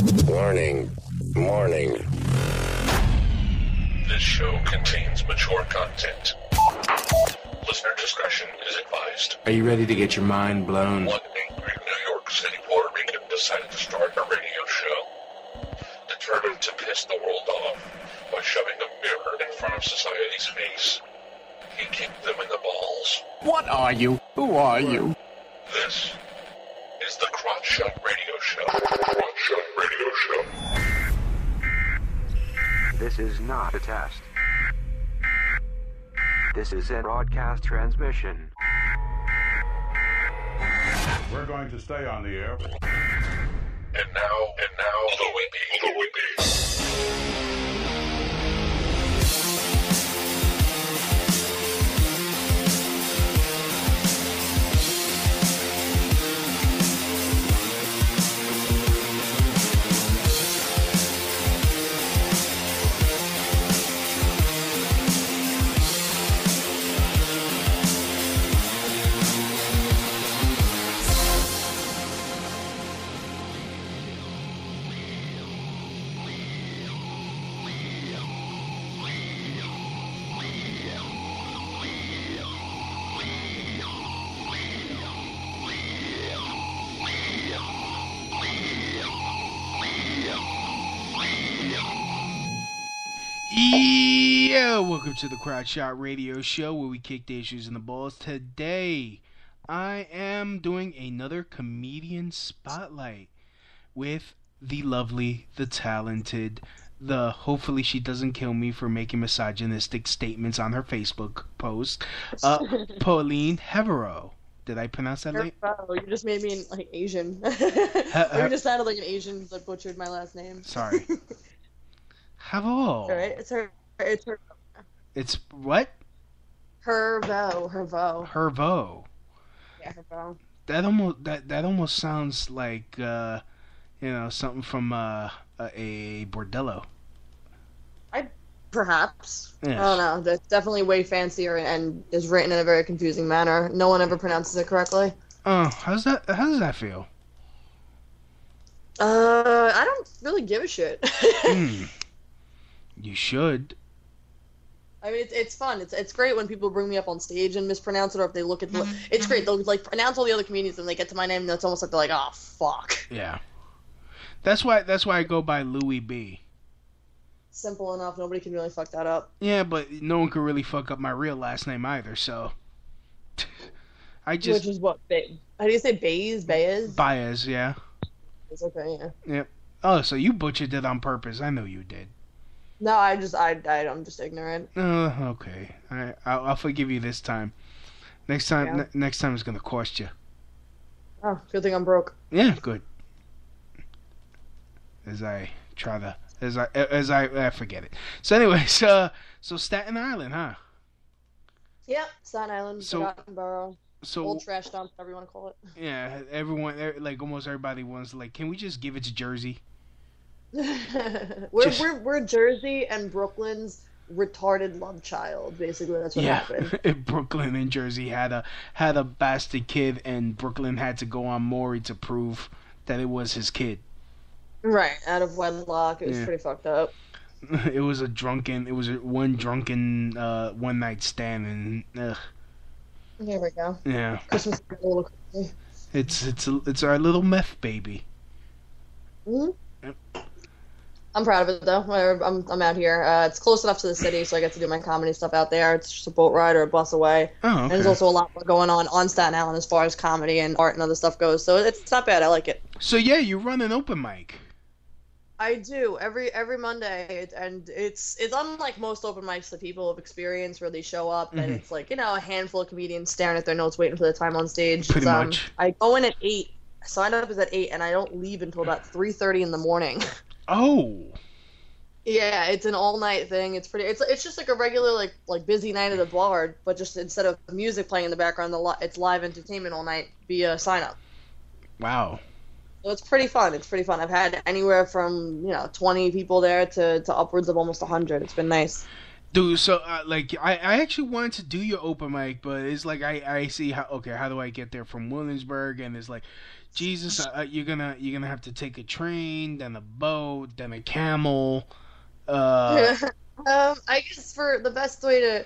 Warning. Warning. This show contains mature content. Listener discretion is advised. Are you ready to get your mind blown? One angry New York City Puerto Rican decided to start a radio show, determined to piss the world off by shoving a mirror in front of society's face. He kicked them in the balls. What are you? Who are you? This is the Crotch Shot Radio Show. Crotch Shot Radio Show. This is not a test. This is a broadcast transmission. We're going to stay on the air. And now, the Whippy. Yeah, welcome to the Crowd Shot Radio Show where we kick the issues in the balls. Today, I am doing another comedian spotlight with the lovely, the talented, the hopefully she doesn't kill me for making misogynistic statements on her Facebook post, Pauline Herveaux. Did I pronounce that right? Herveaux. You just made me like Asian. You just sounded like an Asian that butchered my last name. Sorry. Herveaux. Alright, it's her. It's what? Herveaux. Herveaux. Yeah, Herveaux. That almost sounds like something from a bordello. Perhaps. Yes. I don't know. That's definitely way fancier and is written in a very confusing manner. No one ever pronounces it correctly. Oh, how does that feel? I don't really give a shit. You should. I mean, it's fun. It's great when people bring me up on stage and mispronounce it, or if they look at the... It's great. They'll like pronounce all the other comedians and they get to my name and it's almost like they're like, oh, fuck. Yeah. That's why I go by Louis B. Simple enough. Nobody can really fuck that up. Yeah, but no one can really fuck up my real last name either, so... Which is what? How do you say Baez? Baez, yeah. It's okay, yeah. Yep. Oh, so you butchered it on purpose. I know you did. No, I'm just ignorant. Okay. I'll forgive you this time. Next time it's gonna cost you. Oh, good thing I'm broke. Yeah, good. As I forget it. So anyways, so Staten Island, huh? Yep, Staten Island, Forgotten Borough. So old trash dump, whatever you want to call it. Yeah, everyone, like almost everybody wants like, can we just give it to Jersey? We're Jersey and Brooklyn's retarded love child. Basically, that's what happened. Brooklyn and Jersey had a bastard kid, and Brooklyn had to go on Maury to prove that it was his kid. Right, out of wedlock. It was pretty fucked up. It was one drunken one night stand, and ugh. Here we go. Yeah. Christmas is a little crazy. It's our little meth baby. Mhm. Yep. I'm proud of it though. I'm out here. It's close enough to the city, so I get to do my comedy stuff out there. It's just a boat ride or a bus away. Oh, okay. And there's also a lot more going on Staten Island as far as comedy and art and other stuff goes. So it's not bad. I like it. So yeah, you run an open mic. I do every Monday, and it's unlike most open mics that people have experienced where they show up and it's like a handful of comedians staring at their notes waiting for their time on stage. Pretty much. I go in at 8. Sign up is at 8, and I don't leave until about 3:30 in the morning. Oh. Yeah, it's an all-night thing. It's pretty. It's just like a regular like busy night at a bar, but just instead of music playing in the background, it's live entertainment all night via sign up. Wow. So it's pretty fun. I've had anywhere from 20 people there to upwards of almost 100. It's been nice. Dude, so I actually wanted to do your open mic, but it's like I see how do I get there from Williamsburg, and it's like Jesus, you're gonna have to take a train, then a boat, then a camel. I guess for the best way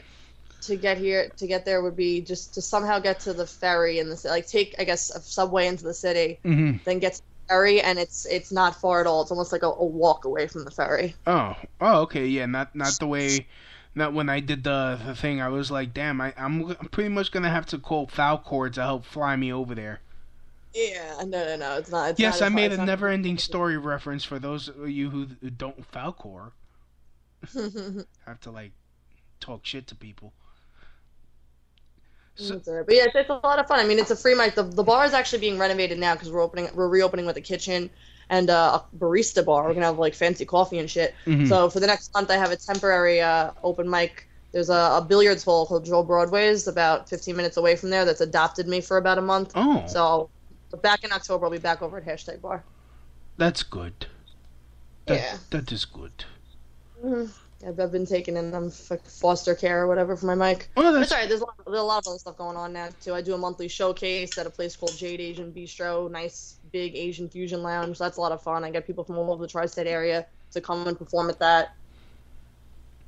to get there would be just to somehow get to the ferry in the city, like take, I guess, a subway into the city, then get to the ferry, and it's not far at all. It's almost like a walk away from the ferry. Oh, okay, yeah, not the way. Not when I did the thing, I was like, damn, I'm pretty much gonna have to call Falcor to help fly me over there. Yeah, no, it's not. Yes, not I made a not- never-ending story reference for those of you who don't Falcor. Have to like talk shit to people. So, But yeah, it's a lot of fun. I mean, it's a free mic. The bar is actually being renovated now because we're reopening with a kitchen and a barista bar. We're gonna have like fancy coffee and shit. So for the next month, I have a temporary open mic. There's a billiards hall called Joe Broadway's about 15 minutes away from there that's adopted me for about a month. Oh. So back in October, I'll be back over at Hashtag Bar. that's good. That is good. I've been taking in foster care or whatever for my mic. Oh, It's alright. There's a lot of other stuff going on now too. I do a monthly showcase at a place called Jade Asian Bistro, nice big Asian fusion lounge. So that's a lot of fun. I get people from all over the tri-state area to come and perform at that.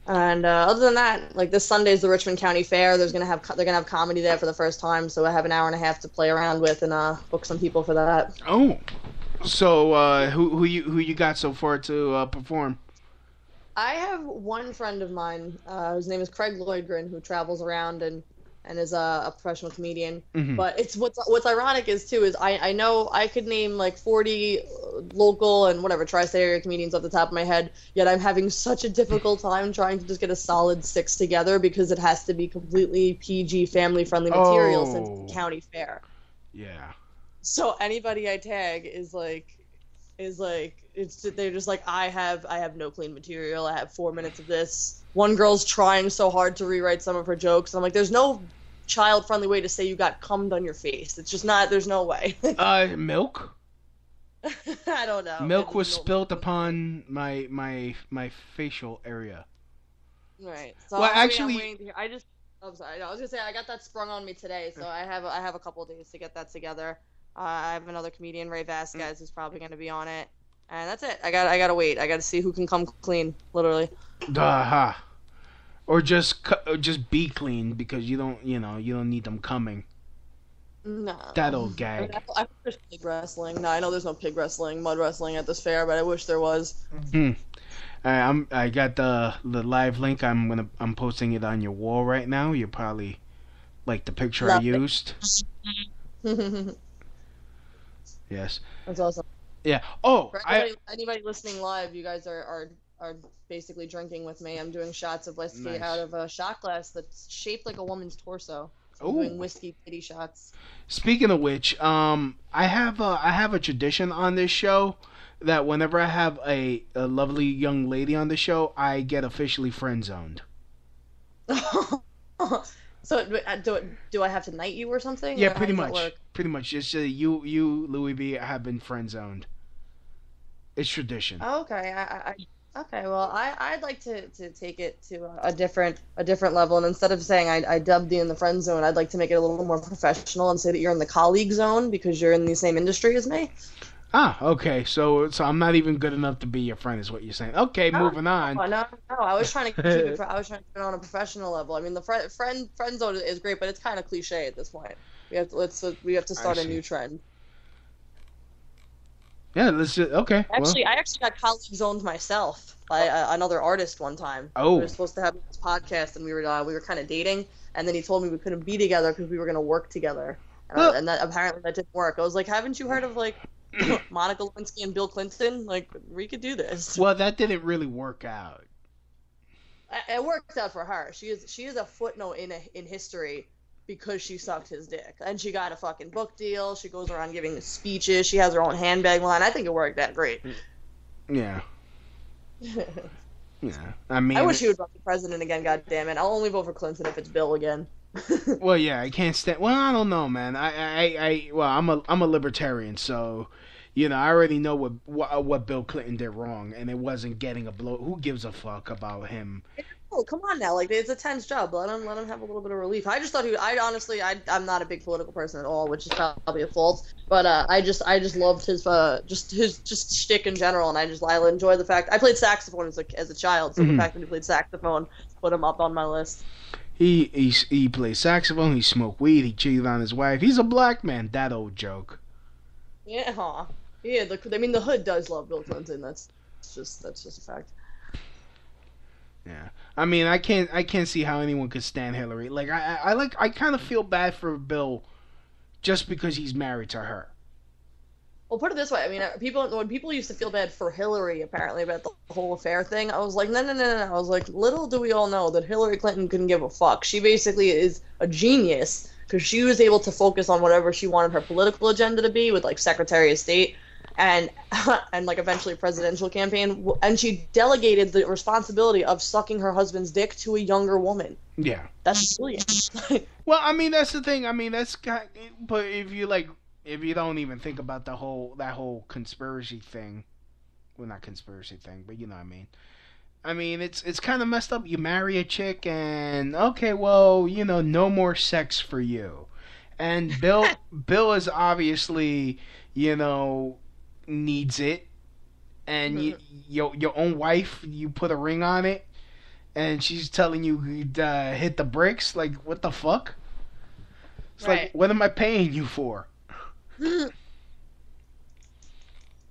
And other than that, like this Sunday is the Richmond County Fair. They're gonna have comedy there for the first time, so I have an hour and a half to play around with and book some people for that. Oh, so who you got so far to perform? I have one friend of mine, whose name is Craig Lloydgren, who travels around and is a professional comedian. But it's what's ironic is I know I could name like 40 local and whatever tri-state area comedians off the top of my head, yet I'm having such a difficult time trying to just get a solid 6 together because it has to be completely PG family friendly material since it's the county fair. Yeah. So anybody I tag is like they're just like I have no clean material. I have 4 minutes of this. One girl's trying so hard to rewrite some of her jokes. I'm like, there's no child-friendly way to say you got cummed on your face. It's just not. There's no way. Milk. I don't know. Milk was spilled upon my facial area. Right. So Well, I'm actually- waiting to hear. I'm sorry. I was gonna say I got that sprung on me today, so I have a couple of days to get that together. I have another comedian, Ray Vasquez, who's probably going to be on it, and that's it. I gotta wait. I gotta see who can come clean, literally. Or just be clean because you don't need them coming. No. That old gag. I wish there's pig wrestling. No, I know there's no pig wrestling, mud wrestling at this fair, but I wish there was. I got the live link. I'm posting it on your wall right now. You probably like the picture I used. Yes. That's awesome. Yeah. Oh, For anybody listening live, you guys are basically drinking with me. I'm doing shots of whiskey out of a shot glass that's shaped like a woman's torso. So I'm doing whiskey titty shots. Speaking of which, I have a tradition on this show that whenever I have a lovely young lady on the show, I get officially friend zoned. So do I have to knight you or something? Yeah, or pretty how does that much. work? Pretty much. Just you, Louis B, have been friend zoned. It's tradition. Oh, okay. Okay. Well, I'd like to take it to a different level, and instead of saying I dubbed you in the friend zone, I'd like to make it a little more professional and say that you're in the colleague zone because you're in the same industry as me. Okay. So I'm not even good enough to be your friend, is what you're saying? Okay, moving on. No. I was trying to keep it. I was trying to keep it on a professional level. I mean, the friend zone is great, but it's kind of cliche at this point. We have to start a new trend. Yeah, let's just, okay. I actually got colleague zoned myself by another artist one time. Oh. We were supposed to have this podcast, and we were kind of dating, and then he told me we couldn't be together because we were going to work together, and that apparently that didn't work. I was like, haven't you heard of like Monica Lewinsky and Bill Clinton? Like, we could do this. Well, that didn't really work out. It worked out for her. She is a footnote in history because she sucked his dick, and she got a fucking book deal. She goes around giving speeches. She has her own handbag line. I think it worked out great. Yeah. Yeah. I mean, I wish he would run for president again. God damn it! I'll only vote for Clinton if it's Bill again. Well, yeah, I can't stand. Well, I don't know, man. I'm a libertarian, so I already know what Bill Clinton did wrong, and it wasn't getting a blow. Who gives a fuck about him Oh, come on now. Like, it's a tense job. Let him have a little bit of relief. I just thought I'm not a big political person at all, which is probably a fault. But I just loved his just shtick in general, and I enjoy the fact I played saxophone as a child, so the fact that he played saxophone put him up on my list. He plays saxophone. He smoked weed. He cheated on his wife. He's a black man. That old joke. Yeah, yeah. The hood does love Bill Clinton. That's just a fact. Yeah, I mean, I can't see how anyone could stand Hillary. Like, I kind of feel bad for Bill, just because he's married to her. Well, put it this way. I mean, when people used to feel bad for Hillary, apparently, about the whole affair thing, I was like, no. I was like, little do we all know that Hillary Clinton couldn't give a fuck. She basically is a genius because she was able to focus on whatever she wanted her political agenda to be with, like, Secretary of State and like eventually presidential campaign, and she delegated the responsibility of sucking her husband's dick to a younger woman. Yeah, that's brilliant. Well, I mean, that's the thing. I mean, but if you don't even think about that whole conspiracy thing, well, not conspiracy thing, but you know what I mean. I mean, it's kind of messed up. You marry a chick and okay, well, no more sex for you, and Bill is obviously, needs it, and your own wife, you put a ring on it, and she's telling you hit the bricks. Like, what the fuck? It's right. Like, what am I paying you for?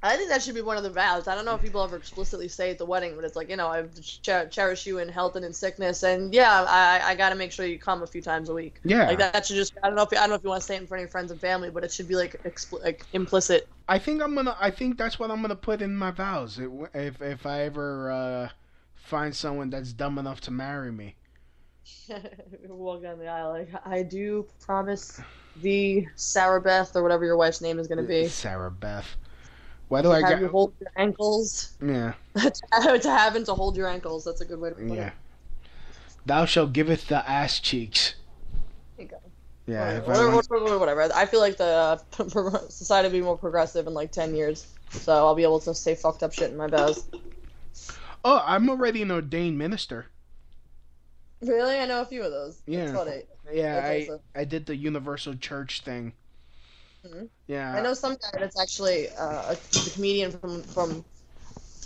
I think that should be one of the vows. I don't know if people ever explicitly say at the wedding, but it's like, I cherish you in health and in sickness, and yeah, I got to make sure you come a few times a week. Yeah, like that should just. I don't know if you want to say it in front of your friends and family, but it should be like implicit. I think that's what I'm gonna put in my vows. If I ever find someone that's dumb enough to marry me. Walk down the aisle like, I do promise thee, Sarah Beth, or whatever your wife's name is gonna be. Sarah Beth. Why do I have you hold your ankles? Yeah. to hold your ankles. That's a good way to put it. Thou shalt giveth the ass cheeks. There you go. Yeah. Whatever. I feel like the society will be more progressive in like 10 years, so I'll be able to say fucked up shit in my vows. Oh, I'm already an ordained minister. Really? I know a few of those. Yeah. That's funny. Yeah, I did the universal church thing. Mm-hmm. Yeah. I know some guy that's actually a comedian from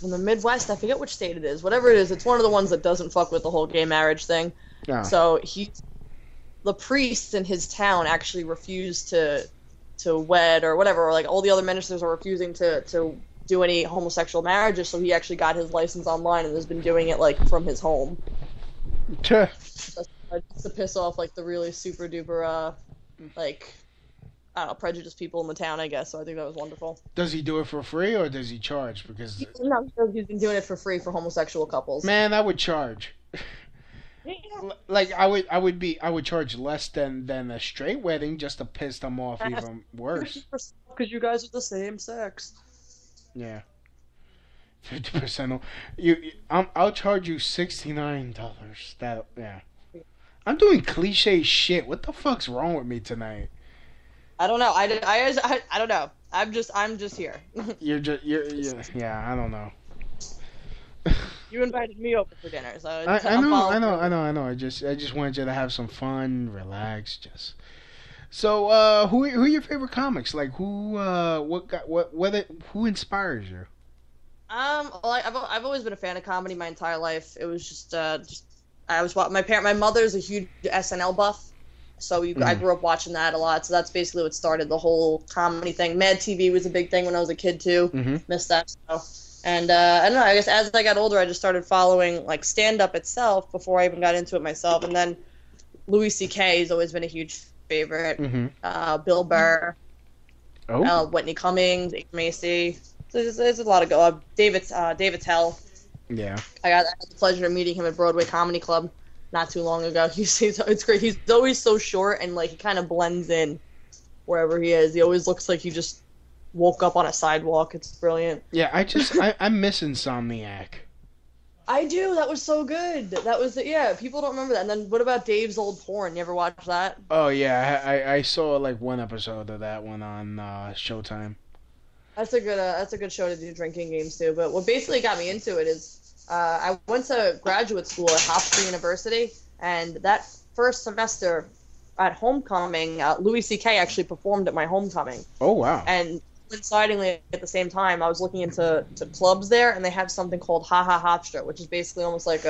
the Midwest. I forget which state it is. Whatever it is, it's one of the ones that doesn't fuck with the whole gay marriage thing. Yeah. So the priests in his town actually refused to wed or whatever. Or like all the other ministers are refusing to do any homosexual marriages. So he actually got his license online and has been doing it like from his home. Just to piss off like the really super duper like. I don't know, prejudiced people in the town, I guess, so I think that was wonderful. Does he do it for free, or does he charge? Because no, he's been doing it for free for homosexual couples. Man, I would charge. Yeah. Like, I would charge less than a straight wedding just to piss them off even worse. Because you guys are the same sex. Yeah. 50%. I'll charge you $69. Yeah. I'm doing cliche shit. What the fuck's wrong with me tonight? I don't know. I don't know. I'm just here. You're yeah. I don't know. You invited me over for dinner, so I know. I just wanted you to have some fun, relax, just. So, who are your favorite comics? Like, who inspires you? Well, I've always been a fan of comedy my entire life. It was just I was my mother's a huge SNL buff. So I grew up watching that a lot. So that's basically what started the whole comedy thing. Mad TV was a big thing when I was a kid too. Mm-hmm. Missed that show. And I don't know. I guess as I got older, I just started following like stand up itself before I even got into it myself. And then Louis C.K. has always been a huge favorite. Mm-hmm. Bill Burr, Whitney Cummings, Amy Macy. There's a lot of David Tell. Yeah. I had the pleasure of meeting him at Broadway Comedy Club not too long ago. It's great. He's always so short and like he kind of blends in wherever he is. He always looks like he just woke up on a sidewalk. It's brilliant. Yeah, I miss Insomniac. I do. That was so good. That was people don't remember that. And then what about Dave's Old Porn? You ever watch that? Oh yeah, I saw like one episode of that one on Showtime. That's a good show to do drinking games too. But what basically got me into it is I went to graduate school at Hofstra University, and that first semester at homecoming, Louis C.K. actually performed at my homecoming. Oh, wow. And coincidingly, at the same time, I was looking into clubs there, and they have something called Ha Ha Hofstra, which is basically almost like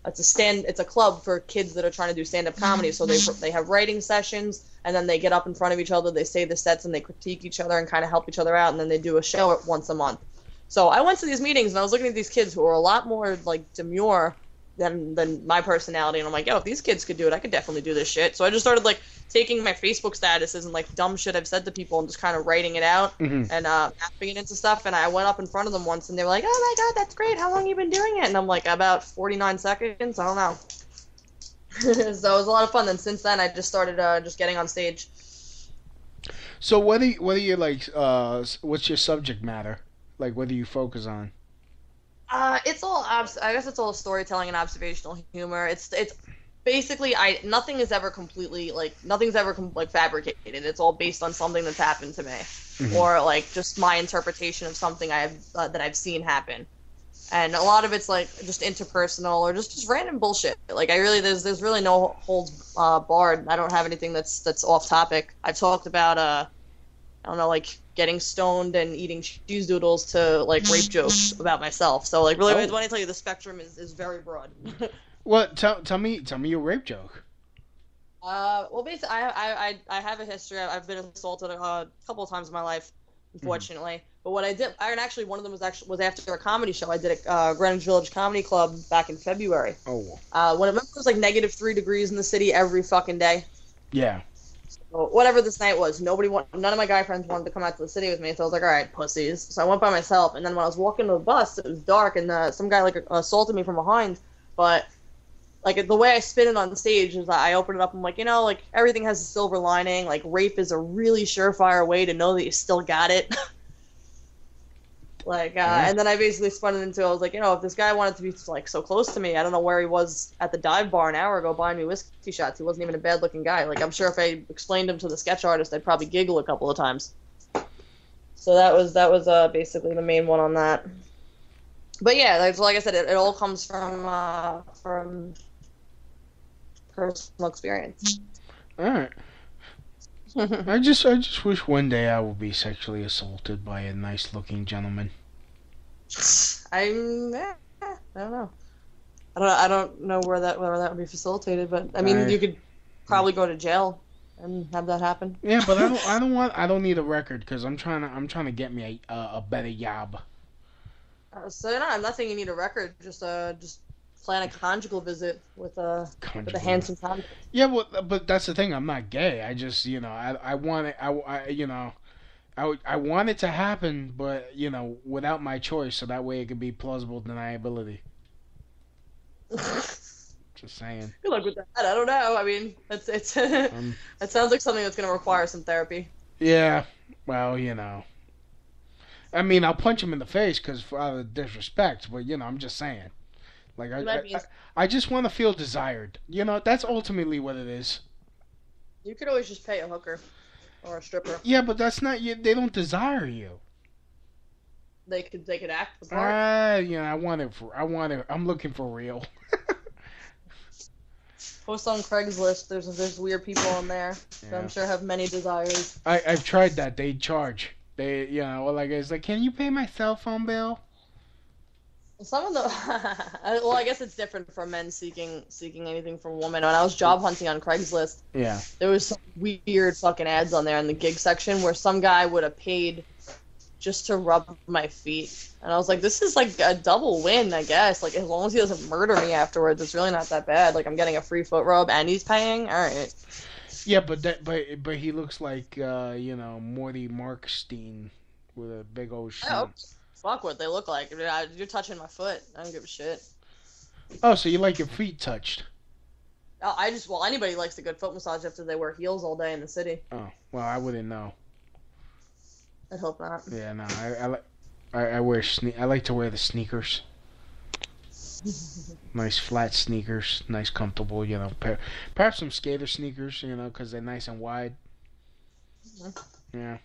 it's a club for kids that are trying to do stand-up comedy. So they have writing sessions, and then they get up in front of each other, they say the sets, and they critique each other and kind of help each other out, and then they do a show once a month. So I went to these meetings, and I was looking at these kids who were a lot more like demure than my personality, and I'm like, yo, if these kids could do it, I could definitely do this shit. So I just started like taking my Facebook statuses and like dumb shit I've said to people and just kind of writing it out and mapping it into stuff. And I went up in front of them once, and they were like, oh my god, that's great, how long have you been doing it? And I'm like, about 49 seconds, I don't know. So it was a lot of fun. Then since then, I just started just getting on stage. So what do you like? What's your subject matter? Like, what do you focus on? It's all I guess it's all storytelling and observational humor. It's basically nothing is ever completely nothing's ever fabricated. It's all based on something that's happened to me, or like just my interpretation of something that I've seen happen. And a lot of it's like just interpersonal or just random bullshit. Like there's really no holds barred. I don't have anything that's off topic. I've talked about I don't know, like getting stoned and eating cheese doodles to like rape jokes about myself. So like really, when I tell you, the spectrum is very broad. Well, tell me your rape joke. Well, basically, I have a history. I've been assaulted a couple of times in my life, unfortunately. But what I did, and actually one of them was after a comedy show. I did at Greenwich Village Comedy Club back in February. Oh. When it was like -3 degrees in the city every fucking day. Yeah. So whatever this night was, none of my guy friends wanted to come out to the city with me, so I was like, all right, pussies. So I went by myself, and then when I was walking to the bus, it was dark, and some guy like assaulted me from behind. But like the way I spin it on stage is I open it up. I'm like, like everything has a silver lining. Like rape is a really surefire way to know that you still got it. And then I basically spun it into, I was like, if this guy wanted to be like so close to me, I don't know where he was at the dive bar an hour ago buying me whiskey shots. He wasn't even a bad looking guy. Like I'm sure if I explained him to the sketch artist, I'd probably giggle a couple of times. So that was basically the main one on that. But yeah, like I said, it all comes from personal experience. All right. I just wish one day I would be sexually assaulted by a nice looking gentleman. I don't know. I don't know where that would be facilitated, but I mean you could probably go to jail and have that happen. Yeah, but I don't need a record because I'm trying to get me a better job. So I'm not saying you need a record. Just plan a conjugal visit with a handsome convict. Yeah, well, but that's the thing. I'm not gay. I just I want it. I want it to happen, but without my choice, so that way it could be plausible deniability. Just saying. Good luck with that. I don't know. I mean, it sounds like something that's going to require some therapy. Yeah. Well, I mean, I'll punch him in the face because for disrespect, but I'm just saying. Like I just want to feel desired. That's ultimately what it is. You could always just pay a hooker or a stripper. Yeah, but that's not you. They don't desire you. They could act the part. I want it. I'm looking for real. Post on Craigslist. There's weird people on there that I'm sure have many desires. I've tried that. They charge. They it's like, can you pay my cell phone bill? Some of the well, I guess it's different for men seeking anything from women. When I was job hunting on Craigslist, yeah, there was some weird fucking ads on there in the gig section where some guy would have paid just to rub my feet, and I was like, this is like a double win, I guess. Like as long as he doesn't murder me afterwards, it's really not that bad. Like I'm getting a free foot rub and he's paying. All right. Yeah, but he looks like Morty Markstein with a big old shin. Oh. Fuck what they look like. You're touching my foot. I don't give a shit. Oh, so you like your feet touched? Oh, anybody likes a good foot massage after they wear heels all day in the city. Oh, well, I wouldn't know. I'd hope not. Yeah, no, I like to wear the sneakers. Nice flat sneakers, nice comfortable, perhaps some skater sneakers, because they're nice and wide. Mm-hmm. Yeah.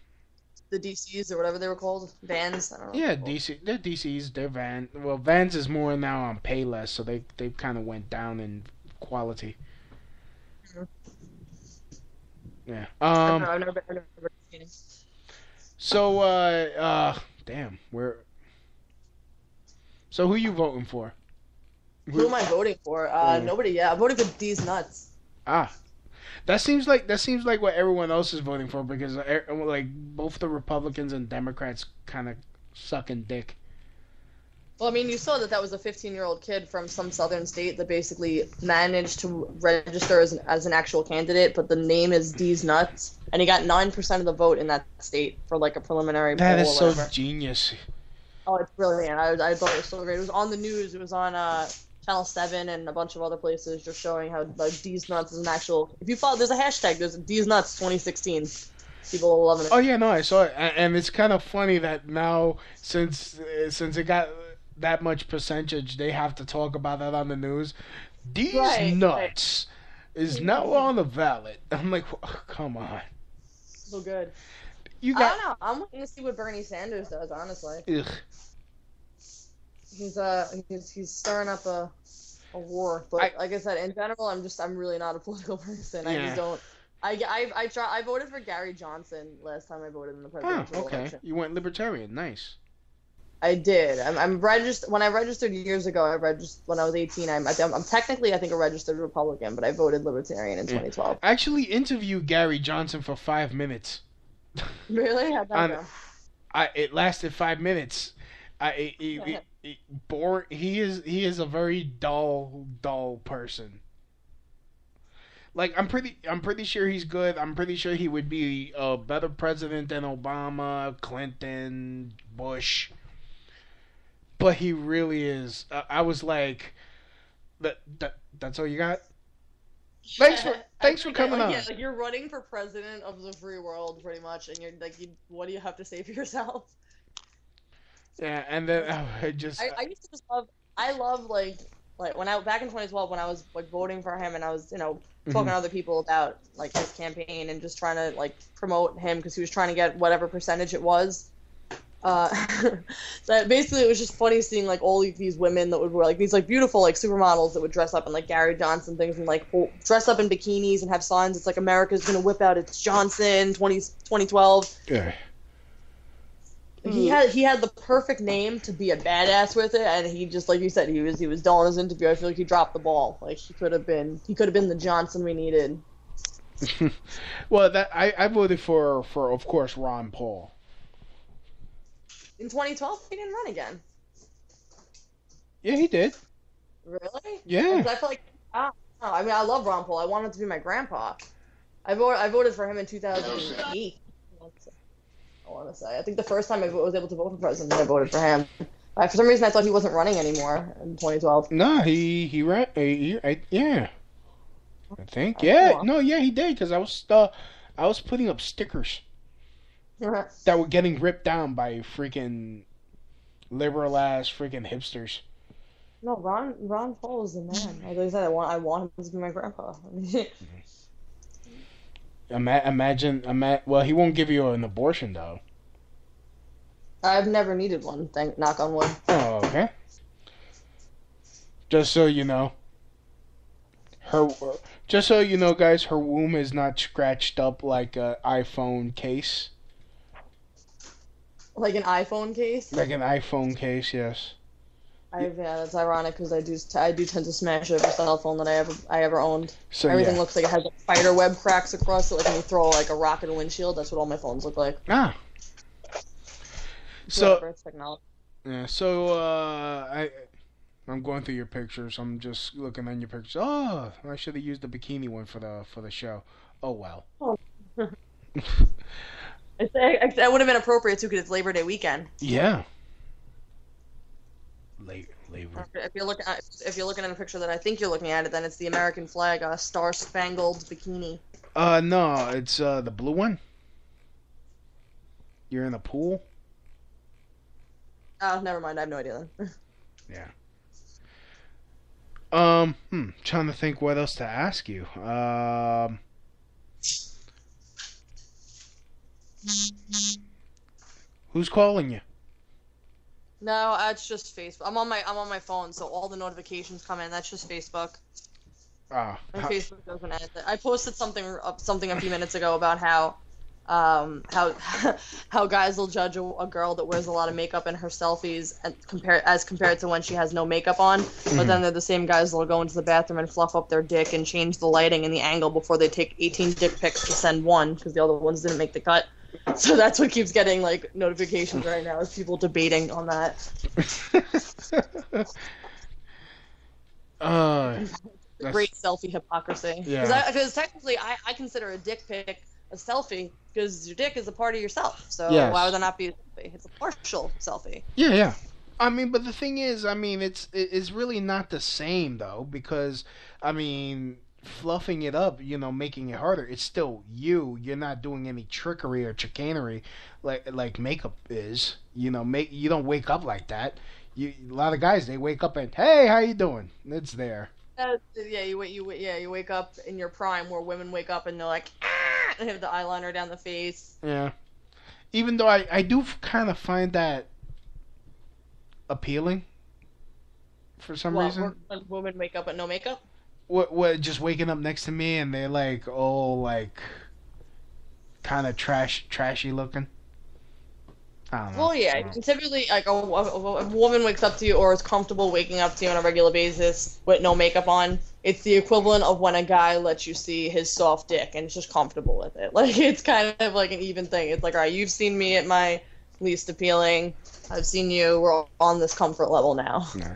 the DCs or whatever they were called, Vans. I don't know. Yeah, they're DCs. They're Van. Well, Vans is more now on Payless, so they kind of went down in quality. Mm-hmm. Yeah. I've never been. So damn, So who you voting for? Who am I voting for? Nobody. Yeah, I'm voting for D's nuts. Ah, that seems like what everyone else is voting for because like both the Republicans and Democrats kind of sucking dick. Well, I mean, you saw that was a 15-year-old kid from some southern state that basically managed to register as an actual candidate, but the name is D's nuts, and he got 9% of the vote in that state for like a preliminary poll. That is so genius. Oh, it's brilliant. I thought it was so great. It was on the news. It was on Channel 7 and a bunch of other places just showing how like, D's nuts is an actual... If you follow, there's a hashtag. There's D's nuts 2016. People are loving it. Oh, yeah, no, I saw it. And it's kind of funny that now, since it got that much percentage, they have to talk about that on the news. D's nuts is now on the ballot. I'm like, oh, come on. So good. I don't know. I'm waiting to see what Bernie Sanders does, honestly. Ugh. He's stirring up a war, but like I said, in general, I'm really not a political person. I just don't. I voted for Gary Johnson last time I voted in the presidential election. You went libertarian, nice. I did. I'm registered. When I registered years ago, when I was 18. I'm technically I think a registered Republican, but I voted libertarian in 2012. I actually interviewed Gary Johnson for 5 minutes. Really? How'd that go? It lasted 5 minutes. He is a very dull person. Like I'm pretty sure he's good. I'm pretty sure he would be a better president than Obama, Clinton, Bush. But he really is. I was like, that's all you got? Thanks for coming on. Yeah, like you're running for president of the free world, pretty much, and you're like, what do you have to say for yourself? Yeah, and then I used to just love. I love like when back in 2012 when I was like voting for him and I was talking to other people about like his campaign and just trying to like promote him because he was trying to get whatever percentage it was. So basically it was just funny seeing like all these women that would wear like these like beautiful like supermodels that would dress up in like Gary Johnson things and like dress up in bikinis and have signs. It's like America's gonna whip out its Johnson 2012. Yeah. He had the perfect name to be a badass with it, and he just like you said he was dull in his interview. I feel like he dropped the ball. Like he could have been the Johnson we needed. Well, I voted for of course Ron Paul. In 2012, he didn't run again. Yeah, he did. Really? Yeah. I feel like I mean I love Ron Paul. I want him to be my grandpa. I voted for him in 2008. I want to say. I think the first time I was able to vote for president, I voted for him. For some reason, I thought he wasn't running anymore in 2012. No, he ran. Yeah, I think. Yeah, no, yeah, he did because I was putting up stickers that were getting ripped down by freaking liberal ass freaking hipsters. No, Ron Paul is the man. Like I said, I want him to be my grandpa. Well, he won't give you an abortion though. I've never needed one. Knock on wood. Oh, okay. Just so you know, guys, her womb is not scratched up like an iPhone case. Like an iPhone case. Like an iPhone case, yes. Yeah, that's ironic because I do tend to smash every cell phone that I ever owned. So everything looks like it has like spider web cracks across it. Like when you throw like a rock at a windshield, that's what all my phones look like. Ah. So technology. Yeah. So I'm going through your pictures. I'm just looking at your pictures. Oh, I should have used the bikini one for the show. Oh well. Oh. That would have been appropriate too because it's Labor Day weekend. Yeah. Labor. If you're looking at a picture that I think you're looking at it, then it's the American flag, star-spangled bikini. No, it's the blue one. You're in a pool. Oh, never mind. I have no idea then. Yeah. Trying to think what else to ask you. Who's calling you? No, it's just Facebook. I'm on my phone, so all the notifications come in. That's just Facebook. Ah. My Facebook doesn't edit it. I posted something a few minutes ago about how guys will judge a girl that wears a lot of makeup in her selfies and compared to when she has no makeup on. But then they're the same guys that'll go into the bathroom and fluff up their dick and change the lighting and the angle before they take 18 dick pics to send one because the other ones didn't make the cut. So that's what keeps getting like notifications right now is people debating on that. Great selfie hypocrisy. Yeah. Because technically, I consider a dick pic a selfie because your dick is a part of yourself. So Yes. why would that not be a selfie? It's a partial selfie. Yeah. I mean, but the thing is, I mean, it's really not the same though because I mean, fluffing it up, you know, making it harder. It's still you. You're not doing any trickery or chicanery like makeup is. You know, you don't wake up like that. A lot of guys they wake up and hey, how you doing? It's there. You wake up in your prime where women wake up and they're like, ah, and have the eyeliner down the face. Yeah. Even though I do kind of find that appealing for some reason. When women wake up with no makeup? What? Just waking up next to me and they're like, oh, like, kind of trashy looking. I don't know. Well, yeah. Typically, like a woman wakes up to you or is comfortable waking up to you on a regular basis with no makeup on. It's the equivalent of when a guy lets you see his soft dick and is just comfortable with it. Like it's kind of like an even thing. It's like, all right, you've seen me at my least appealing. I've seen you. We're on this comfort level now. Yeah.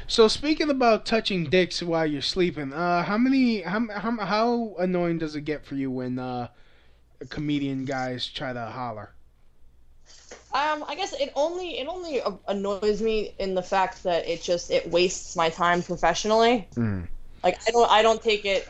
So speaking about touching dicks while you're sleeping, how annoying does it get for you when comedian guys try to holler? I guess it only annoys me in the fact that it wastes my time professionally. Like I don't take it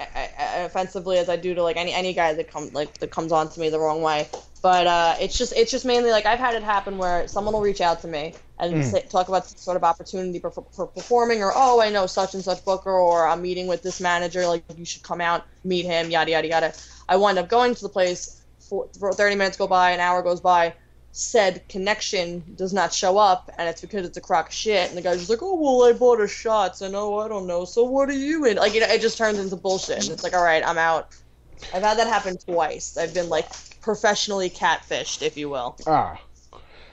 offensively as I do to like any guy that comes on to me the wrong way. But it's just mainly like I've had it happen where someone will reach out to me and talk about some sort of opportunity for performing, or oh, I know such and such booker, or I'm meeting with this manager, like you should come out, meet him, yada yada yada. I wind up going to the place. For 30 minutes go by, an hour goes by. Said connection does not show up, and it's because it's a crock of shit. And the guy's just like, oh well, I bought a shot, and oh I don't know, so what are you in? Like it just turns into bullshit, and it's like, all right, I'm out. I've had that happen twice. I've been like professionally catfished, if you will.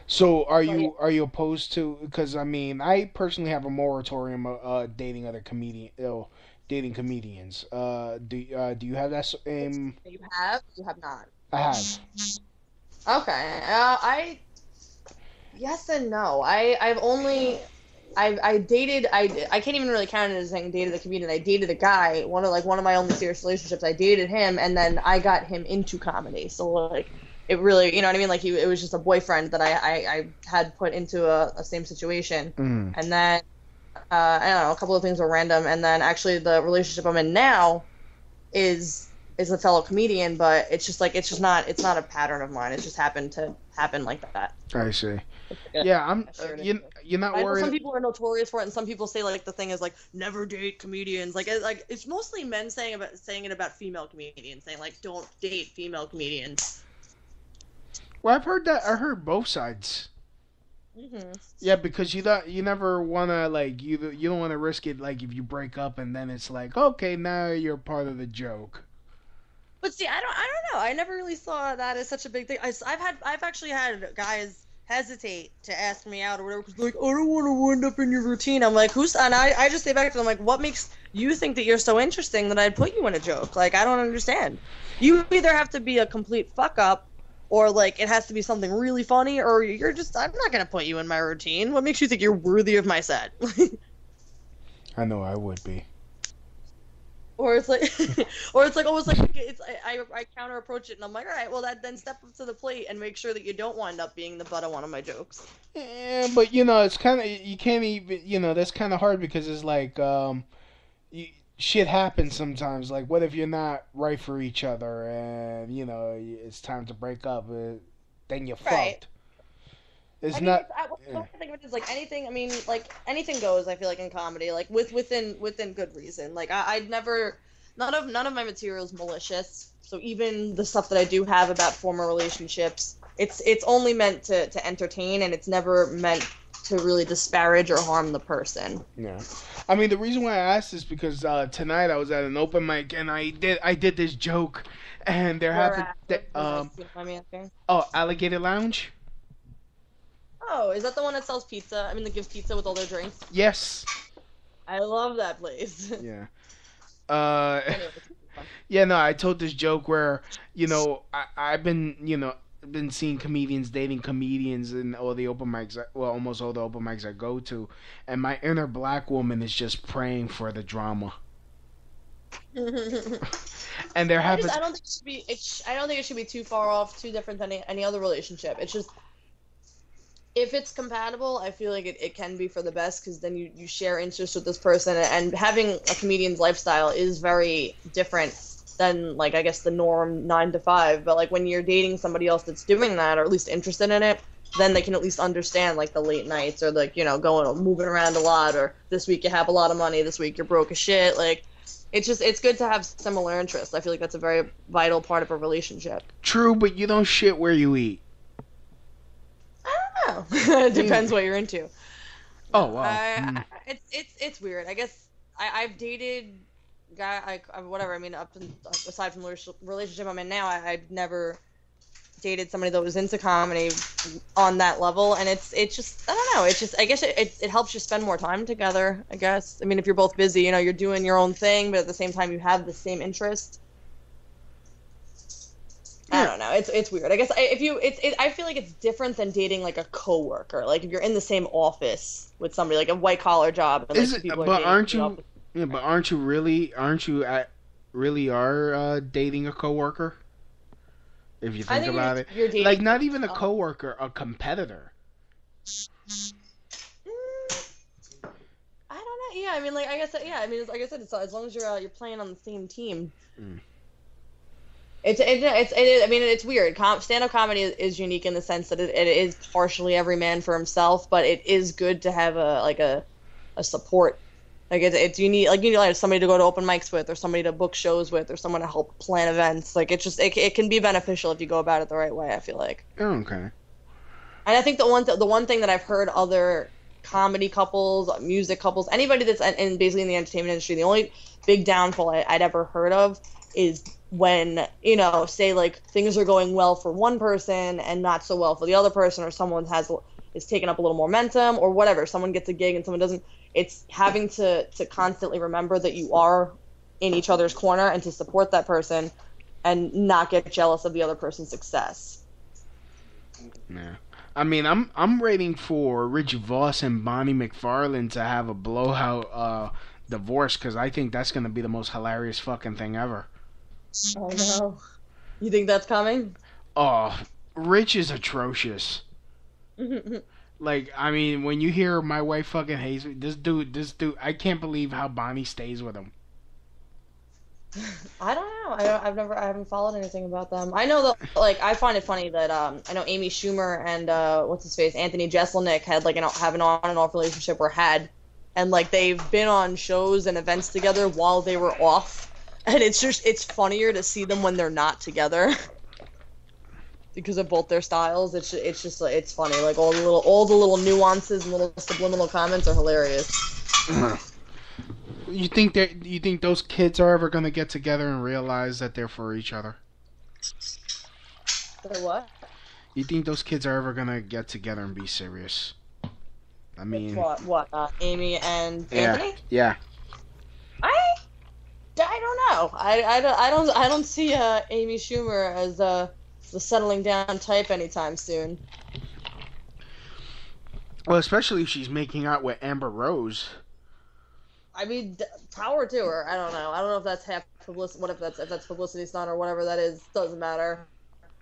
So are you opposed to? Because I mean, I personally have a moratorium dating other dating comedians. Do you have that? You have? You have not. I have. Okay. Yes and no. I dated. I can't even really count it as saying dated a comedian. I dated a guy. One of my only serious relationships. I dated him, and then I got him into comedy. So like, it really, you know what I mean? Like it was just a boyfriend that I had put into a same situation, and then I don't know, a couple of things were random, and then actually the relationship I'm in now is a fellow comedian, but it's not a pattern of mine. It just happened to happen like that. I see. Yeah, you're not worried. Some people are notorious for it, and some people say like the thing is like never date comedians. Like it's mostly men saying it about female comedians, saying like don't date female comedians. Well, I've heard that. I heard both sides. Yeah, because you never wanna like you don't want to risk it like if you break up and then it's like okay now you're part of the joke. But see, I don't know. I never really saw that as such a big thing. I've actually had guys hesitate to ask me out or whatever because like I don't want to wind up in your routine. I'm like, and I just say back to them like, what makes you think that you're so interesting that I'd put you in a joke? Like I don't understand. You either have to be a complete fuck up, or like it has to be something really funny, or you're just I'm not gonna put you in my routine. What makes you think you're worthy of my set? I know I would be. Or it's like, almost like I counter approach it and I'm like, all right, well then step up to the plate and make sure that you don't wind up being the butt of one of my jokes. Yeah, but it's kind of you can't even that's kind of hard because it's like shit happens sometimes. Like what if you're not right for each other and it's time to break up? Then you're fucked. It's not. What I think of it is like anything. I mean, like anything goes. I feel like in comedy, like within good reason. Like I'd never, none of my material is malicious. So even the stuff that I do have about former relationships it's only meant to entertain, and it's never meant to really disparage or harm the person. Yeah. I mean, the reason why I asked is because tonight I was at an open mic and I did this joke, and there happened Alligator Lounge. Oh, is that the one that sells pizza? I mean, that gives pizza with all their drinks. Yes. I love that place. Yeah. Yeah. No, I told this joke where I've been seeing comedians dating comedians in all the open mics, well, almost all the open mics I go to, and my inner black woman is just praying for the drama. And there happens. I don't think it should be too far off, too different than any other relationship. It's just, if it's compatible, I feel like it can be for the best, because then you share interests with this person, and having a comedian's lifestyle is very different than, like, I guess the norm 9 to 5. But like when you're dating somebody else that's doing that, or at least interested in it, then they can at least understand like the late nights, or like, moving around a lot, or this week you have a lot of money, this week you're broke as shit. Like, it's good to have similar interests. I feel like that's a very vital part of a relationship. True, but you don't shit where you eat. I don't know. It depends what you're into. Oh wow. It's weird. I guess I've dated whatever. I mean, aside from the relationship I'm in now, I've never dated somebody that was into comedy on that level, and it's just, I don't know. It's just, I guess it helps you spend more time together. I guess. I mean, if you're both busy, you're doing your own thing, but at the same time you have the same interest. I don't know. It's weird. I guess I feel like it's different than dating like a coworker. Like if you're in the same office with somebody, like a white collar job. And, like, aren't you? Yeah, but aren't you really dating a coworker? If you think about it, like not even a coworker, a competitor. I don't know. Yeah, I mean, like I guess, yeah, I mean, like I said, it's as long as you're playing on the same team. Mm. I mean, it's weird. Stand-up comedy is unique in the sense that it is partially every man for himself, but it is good to have a support. Like it's you need like somebody to go to open mics with, or somebody to book shows with, or someone to help plan events. Like it can be beneficial if you go about it the right way, I feel like. Oh, okay. And I think the one thing that I've heard other comedy couples, music couples, anybody that's in basically in the entertainment industry, the only big downfall I'd ever heard of is when, say like things are going well for one person and not so well for the other person, or someone is taking up a little more momentum or whatever. Someone gets a gig and someone doesn't. It's having to constantly remember that you are in each other's corner and to support that person and not get jealous of the other person's success. Yeah. I mean, I'm waiting for Rich Voss and Bonnie McFarlane to have a blowout divorce, because I think that's going to be the most hilarious fucking thing ever. Oh no. You think that's coming? Oh, Rich is atrocious. Like, I mean, when you hear my wife fucking hates me, this dude, I can't believe how Bonnie stays with him. I don't know. I haven't followed anything about them. I know that, like, I find it funny that I know Amy Schumer and what's his face, Anthony Jeselnik had like have an on and off relationship, and like they've been on shows and events together while they were off, and it's funnier to see them when they're not together. Because of both their styles, it's just like, it's funny. Like all the little nuances and little subliminal comments are hilarious. You think those kids are ever gonna get together and realize that they're for each other? They're what? You think those kids are ever gonna get together and be serious? I mean, what? Amy and Anthony? Yeah. I don't know. I don't see Amy Schumer as the settling down type anytime soon. Well, especially if she's making out with Amber Rose. I mean, power to her. I don't know. I don't know if that's half publicity. What if that's publicity stunt or whatever that is? Doesn't matter.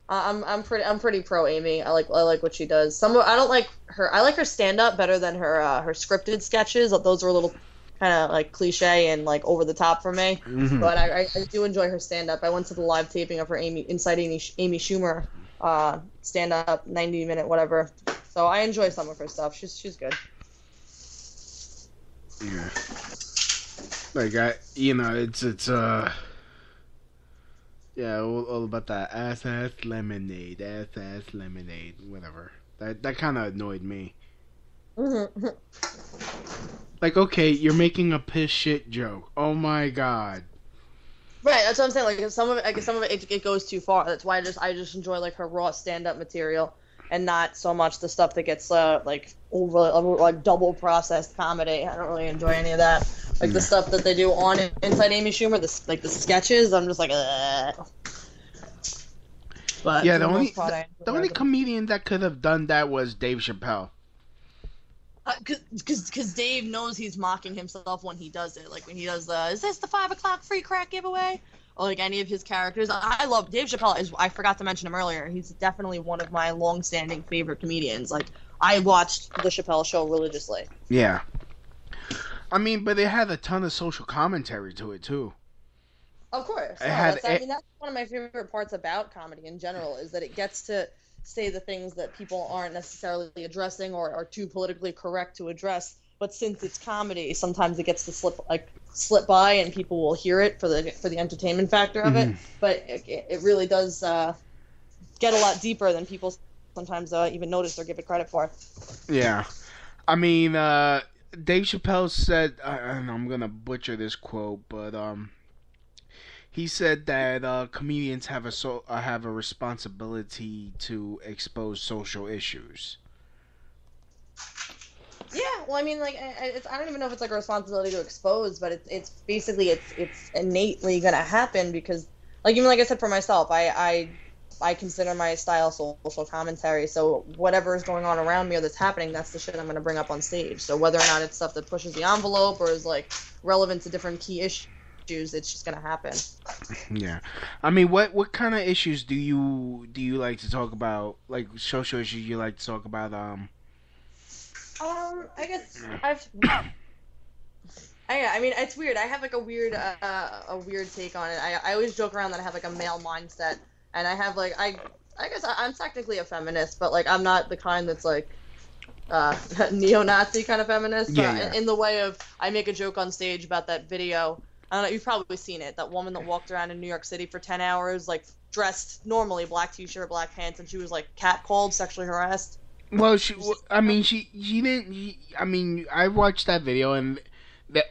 I'm pretty pro Amy. I like what she does. I don't like her. I like her stand up better than her scripted sketches. Those are a little kind of like cliche and like over the top for me. Mm-hmm. But I do enjoy her stand up. I went to the live taping of her Amy Schumer stand up 90-minute whatever. So I enjoy some of her stuff. She's good. Yeah. Like it's Yeah, all about that ass lemonade, ass lemonade, whatever. That kind of annoyed me. Mm-hmm. Like, okay, you're making a piss shit joke. Oh my god. Right, that's what I'm saying. Like some of it, it goes too far. That's why I just enjoy like her raw stand-up material, and not so much the stuff that gets like like double processed comedy. I don't really enjoy any of that. Like the stuff that they do on Inside Amy Schumer, the sketches. I'm just like, ugh. But yeah, for the only comedian that could have done that was Dave Chappelle. Because Dave knows he's mocking himself when he does it. Like when he does is this the 5 o'clock free crack giveaway? Or like any of his characters. I love Dave Chappelle. I forgot to mention him earlier. He's definitely one of my long-standing favorite comedians. Like I watched the Chappelle Show religiously. Yeah. I mean, but it had a ton of social commentary to it too. Of course. That's one of my favorite parts about comedy in general is that it gets to say the things that people aren't necessarily addressing or are too politically correct to address. But since it's comedy, sometimes it gets to slip by, and people will hear it for the entertainment factor of it. But it really does get a lot deeper than people sometimes even notice or give it credit for. Yeah, I mean, Dave Chappelle said, and I'm gonna butcher this quote, but he said that comedians have a responsibility to expose social issues. Yeah, well, I mean, like, I don't even know if it's like a responsibility to expose, but it's basically it's innately gonna happen because, like, even like I said for myself, I consider my style social commentary. So whatever is going on around me or that's happening, that's the shit I'm gonna bring up on stage. So whether or not it's stuff that pushes the envelope or is like relevant to different key issues, it's just gonna happen. Yeah, I mean, what kind of issues do you like to talk about? Like social issues you like to talk about? I guess I mean, it's weird. I have like a weird take on it. I always joke around that I have like a male mindset, and I have like I guess I'm technically a feminist, but like I'm not the kind that's like neo-Nazi kind of feminist. Yeah. In the way of I make a joke on stage about that video. I don't know, you've probably seen it. That woman that walked around in New York City for 10 hours, like dressed normally, black t-shirt, black pants, and she was like catcalled, sexually harassed. Well, she didn't. I mean, I watched that video and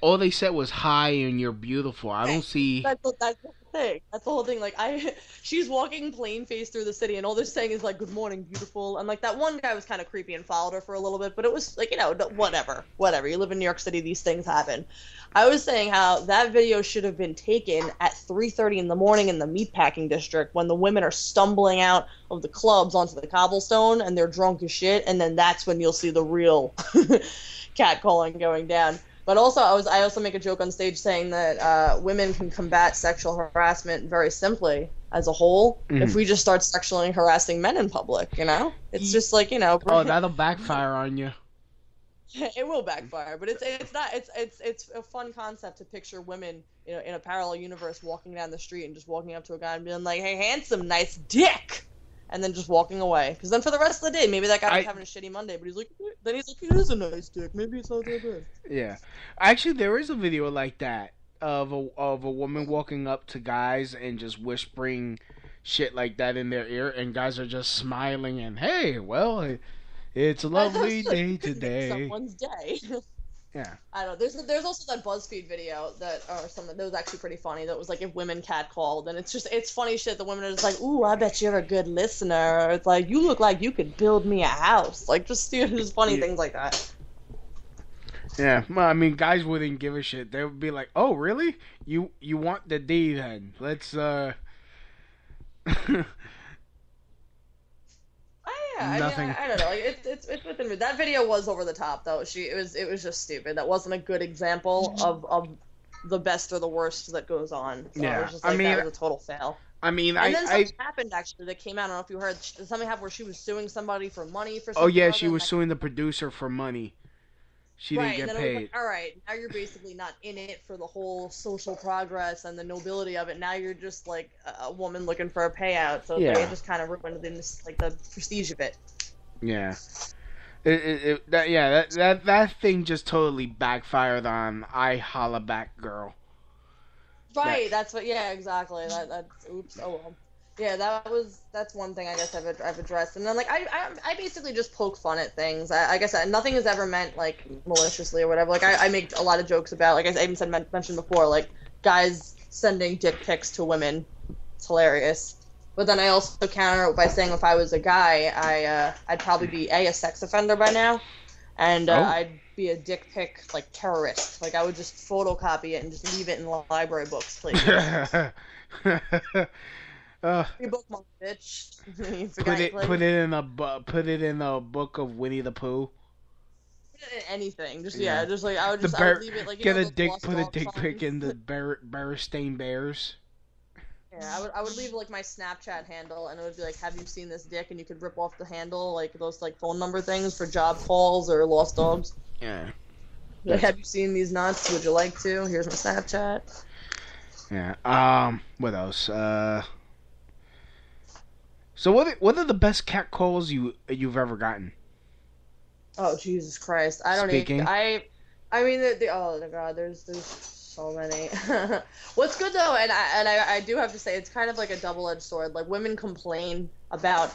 all they said was "Hi" and "You're beautiful." I don't see. That's the thing. That's the whole thing. Like she's walking plain faced through the city, and all they're saying is like "Good morning, beautiful." And like that one guy was kind of creepy and followed her for a little bit, but it was like whatever. You live in New York City, these things happen. I was saying how that video should have been taken at 3:30 in the morning in the meatpacking district when the women are stumbling out of the clubs onto the cobblestone and they're drunk as shit, and then that's when you'll see the real catcalling going down. But also, I also make a joke on stage saying that women can combat sexual harassment very simply as a whole if we just start sexually harassing men in public. It's just like Oh, that'll backfire on you. It will backfire, but it's a fun concept to picture women in a parallel universe walking down the street and just walking up to a guy and being like, "Hey, handsome, nice dick," and then just walking away. Because then for the rest of the day, maybe that guy's having a shitty Monday, but he's like, "It is a nice dick. Maybe it's not that bad." Yeah, actually, there is a video like that of a woman walking up to guys and just whispering shit like that in their ear, and guys are just smiling and, "Hey, well, it's a lovely day today." Someone's day. Yeah. I don't know. There's also that BuzzFeed video that was actually pretty funny. That was like if women catcalled, and it's funny shit. The women are just like, "Ooh, I bet you're a good listener." Or it's like, "You look like you could build me a house." Like just funny things like that. Yeah, well, I mean, guys wouldn't give a shit. They would be like, "Oh, really? You want the D then? Let's Nothing. I don't know. Like, it's within me. That video was over the top though. It was just stupid. That wasn't a good example of the best or the worst that goes on. So Yeah, it was just like, that was a total fail. I mean, and then something happened actually that came out. I don't know if you heard. Something happened where she was suing somebody for money for something. Oh yeah, she was suing the producer for money. She didn't get and then paid. It was like, all right, now you're basically not in it for the whole social progress and the nobility of it. Now you're just like a woman looking for a payout. So it just kind of ruined the prestige of it. Yeah. That thing just totally backfired on I Holla Back Girl. Right, that's what. Yeah, exactly. That's oops. Oh well. Yeah, that's one thing I guess I've addressed, and then like I basically just poke fun at things. I guess nothing is ever meant like maliciously or whatever. Like I make a lot of jokes about, like I even mentioned before, like guys sending dick pics to women. It's hilarious. But then I also counter it by saying if I was a guy, I'd probably be a sex offender by now, and I'd be a dick pic like terrorist. Like I would just photocopy it and just leave it in library books, please. You bookmark, bitch. You put it in a book of Winnie the Pooh. Anything, just just like I would leave it like put a dick pic in the Berenstain Bears. Yeah, I would leave like my Snapchat handle, and it would be like, "Have you seen this dick?" And you could rip off the handle, like those like phone number things for job calls or lost dogs. Yeah. Like, have you seen these nuts? Would you like to? Here's my Snapchat. Yeah. What else? So what are the best cat calls you've ever gotten? Oh Jesus Christ! I don't even. I mean, oh my God, there's so many. What's good though, and I do have to say, it's kind of like a double-edged sword. Like women complain about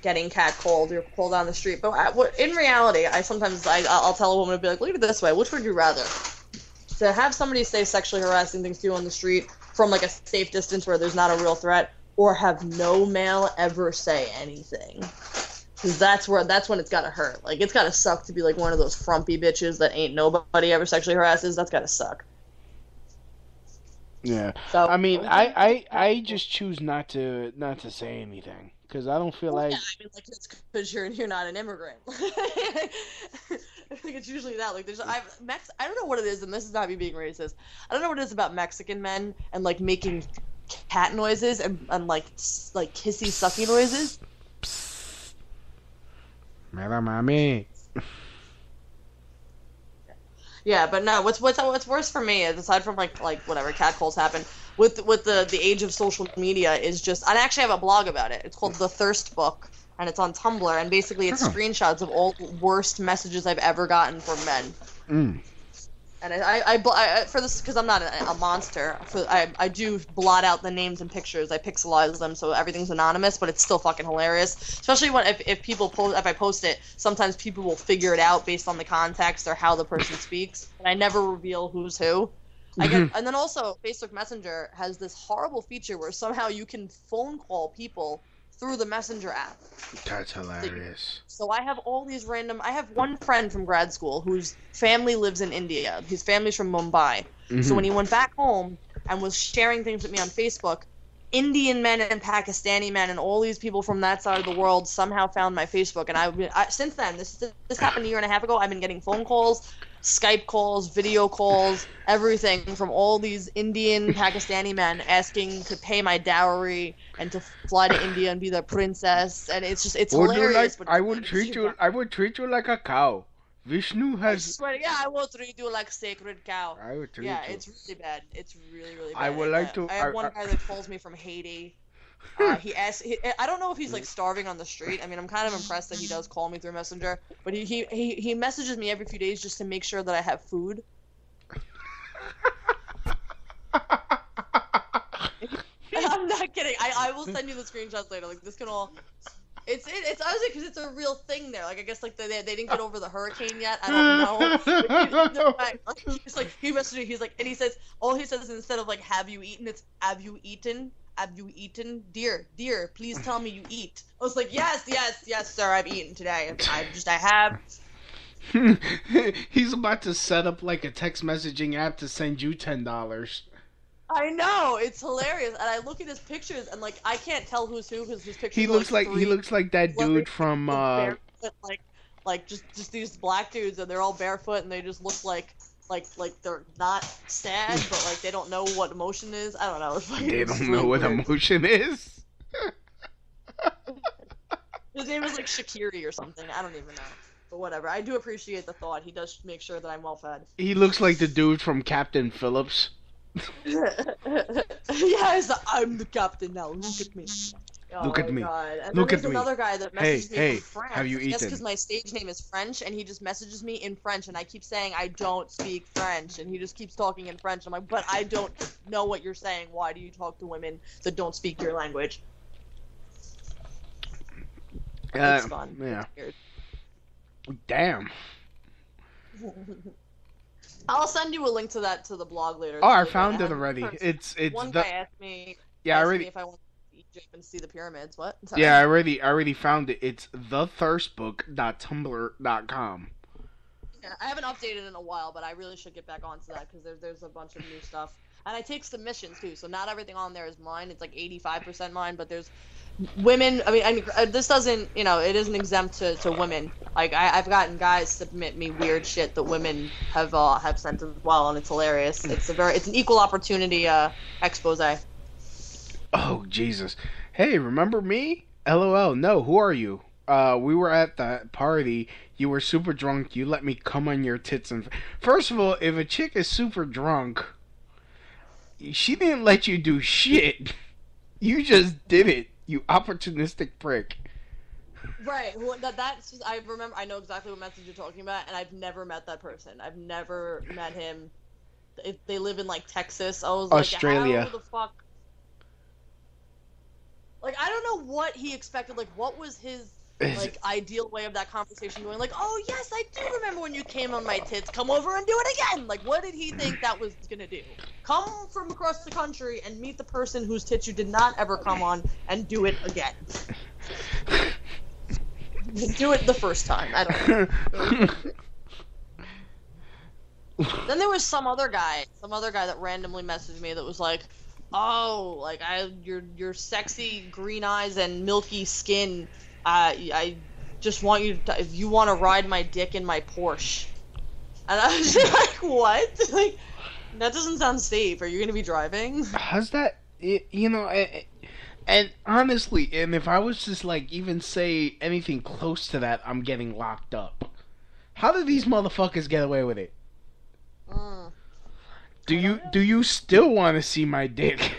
getting catcalled or pulled on the street, but in reality, I'll tell a woman to be like, look at it this way: which would you rather? To have somebody say sexually harassing things to you on the street from like a safe distance where there's not a real threat, or have no male ever say anything? Because that's when it's gotta hurt. Like it's gotta suck to be like one of those frumpy bitches that ain't nobody ever sexually harasses. That's gotta suck. Yeah. So, I mean, I just choose not to say anything because I don't feel like. Yeah, I mean, like it's because you're not an immigrant. I think it's usually that. Like I don't know what it is, and this is not me being racist. I don't know what it is about Mexican men and like making cat noises and like kissy sucky noises. Mira mami. Yeah, but no. What's worse for me is, aside from like whatever catcalls happen with the age of social media, is just, and I actually have a blog about it. It's called The Thirst Book, and it's on Tumblr, and basically it's screenshots of all the worst messages I've ever gotten from men. And I for this, because I'm not a monster, I do blot out the names and pictures. I pixelize them so everything's anonymous, but it's still fucking hilarious. Especially if I post it, sometimes people will figure it out based on the context or how the person speaks. And I never reveal who's who. And then also Facebook Messenger has this horrible feature where somehow you can phone call people through the Messenger app. That's hilarious. So I have all these random. I have one friend from grad school whose family lives in India. His family's from Mumbai. So when he went back home and was sharing things with me on Facebook, Indian men and Pakistani men and all these people from that side of the world somehow found my Facebook. And since then, this happened a year and a half ago. I've been getting phone calls, Skype calls, video calls, everything from all these Indian, Pakistani men asking to pay my dowry and to fly to India and be their princess, and it's hilarious. I would treat you like a cow. Vishnu has. I will treat you like sacred cow. I would treat you. Yeah, it's really bad. It's really, really bad. I would like to. I have one guy that calls me from Haiti. I don't know if he's like starving on the street. I mean, I'm kind of impressed that he does call me through Messenger, but he messages me every few days just to make sure that I have food. I'm not kidding. I will send you the screenshots later. Like this can all. It's honestly because it's a real thing there. Like I guess like they didn't get over the hurricane yet. I don't know. He's like he messaged me. He's like, and he says all he says instead of like have you eaten, it's have you eaten. Have you eaten? Dear, please tell me you eat. I was like, yes, sir, I've eaten today. I have. He's about to set up like a text messaging app to send you $10. I know, it's hilarious. And I look at his pictures and like I can't tell who's who because his pictures. He looks like that dude from like just these black dudes, and they're all barefoot and they just look like they're not sad, but like they don't know what emotion is. I don't know. They don't know what emotion is. His name is like Shakiri or something. I don't even know. But whatever. I do appreciate the thought. He does make sure that I'm well fed. He looks like the dude from Captain Phillips. Yes, I'm the captain now. Look at me. Oh Look at my me. God. And Look then at there's me. another guy that Hey, messages me hey, from France. have you I guess eaten? because my stage name is French, and he just messages me in French, and I keep saying I don't speak French, and he just keeps talking in French. I'm like, but I don't know what you're saying. Why do you talk to women that don't speak your language? It's fun. Yeah. It's weird. Damn. I'll send you a link to the blog later. Oh, I too, found but it already. It's one the guy asked me if I want to Egypt and see the pyramids. What? Sorry. Yeah, I already found it. It's thethirstbook.tumblr.com. Yeah, I haven't updated in a while, but I really should get back onto that because there's a bunch of new stuff. And I take submissions too, so not everything on there is mine. It's like 85% mine, but there's women. I mean, this doesn't, it isn't exempt to women. Like I've gotten guys submit me weird shit that women have sent as well, and it's hilarious. It's an equal opportunity expose. Oh Jesus! Hey, remember me? LOL. No, who are you? We were at that party. You were super drunk. You let me come on your tits and. First of all, if a chick is super drunk, she didn't let you do shit. You just did it. You opportunistic prick. Right. Well, that's just, I remember. I know exactly what message you're talking about, and I've never met that person. I've never met him. If they live in like Texas, I was Australia. like, how the fuck? Like, I don't know what he expected. Like, what was his like ideal way of that conversation going? Like, oh yes, I do remember when you came on my tits. Come over and do it again. Like, what did he think that was gonna do? Come from across the country and meet the person whose tits you did not ever come on and do it again. Do it the first time. I don't know. Then there was some other guy that randomly messaged me that was like, oh, like your sexy green eyes and milky skin. I just want you to, if you want to ride my dick in my Porsche. And I was just like, what? Like, that doesn't sound safe. Are you gonna be driving? How's that? And honestly, and if I was just like even say anything close to that, I'm getting locked up. How do these motherfuckers get away with it? Do you still want to see my dick?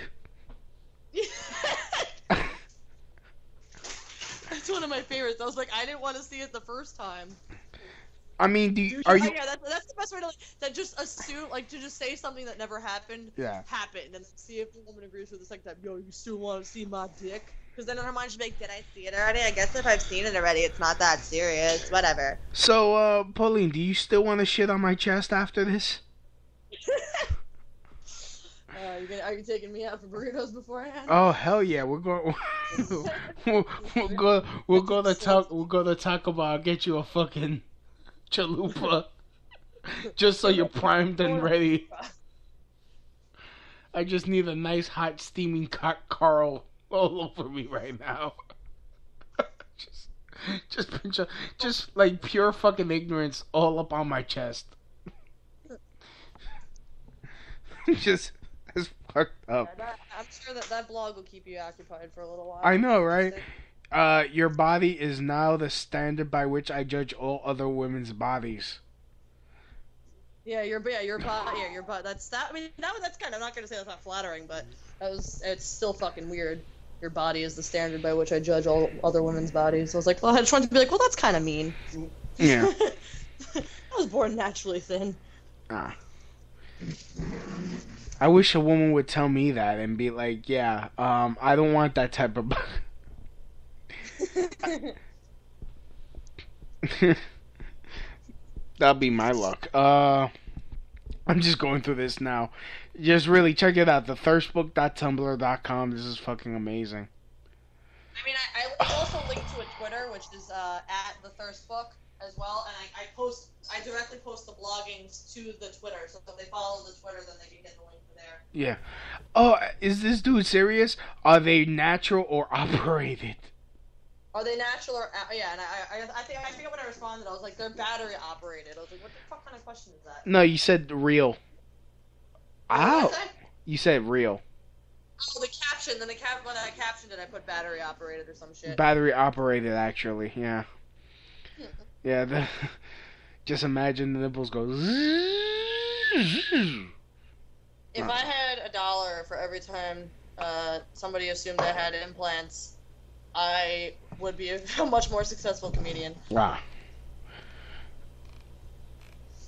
That's one of my favorites. I was like, I didn't want to see it the first time. I mean, Yeah, that's the best way to just assume, like, to just say something that never happened. Yeah. Happened, and see if the woman agrees with the second time. Yo, you still want to see my dick? Because then in her mind she'd be like, did I see it already? I guess if I've seen it already, it's not that serious. Whatever. So, Pauline, do you still want to shit on my chest after this? Are you taking me out for burritos beforehand? Oh hell yeah, we're going. we'll go to Taco Bell. I'll get you a fucking chalupa, just so you're primed and ready. I just need a nice hot steaming Carl all over me right now. just like pure fucking ignorance all up on my chest. Just. It's fucked up. Yeah, I'm sure that blog will keep you occupied for a little while. I know, right? Your body is now the standard by which I judge all other women's bodies. Your body. That's that. I mean, that's kind of. I'm not gonna say that's not flattering, but it's still fucking weird. Your body is the standard by which I judge all other women's bodies. So I was like, well, I just wanted to be like, well, that's kind of mean. Yeah. I was born naturally thin. I wish a woman would tell me that and be like, yeah, I don't want that type of body. That'll be my luck. I'm just going through this now. Just really check it out. Thethirstbook.tumblr.com. This is fucking amazing. I mean, I also linked to a Twitter, which is at @thethirstbook as well, and I directly post the bloggings to the Twitter, so if they follow the Twitter, then they can get the link to there. Yeah. Oh, is this dude serious? Are they natural or operated? Are they natural or yeah? And I think when I responded, I was like, they're battery operated. I was like, what the fuck kind of question is that? No, you said real. Ow. You said real. Oh, the caption. Then when I captioned it, I put battery operated or some shit. Battery operated, actually. Yeah. Yeah. Just imagine the nipples go. If I had $1 for every time somebody assumed I had implants, I would be a much more successful comedian. Wow.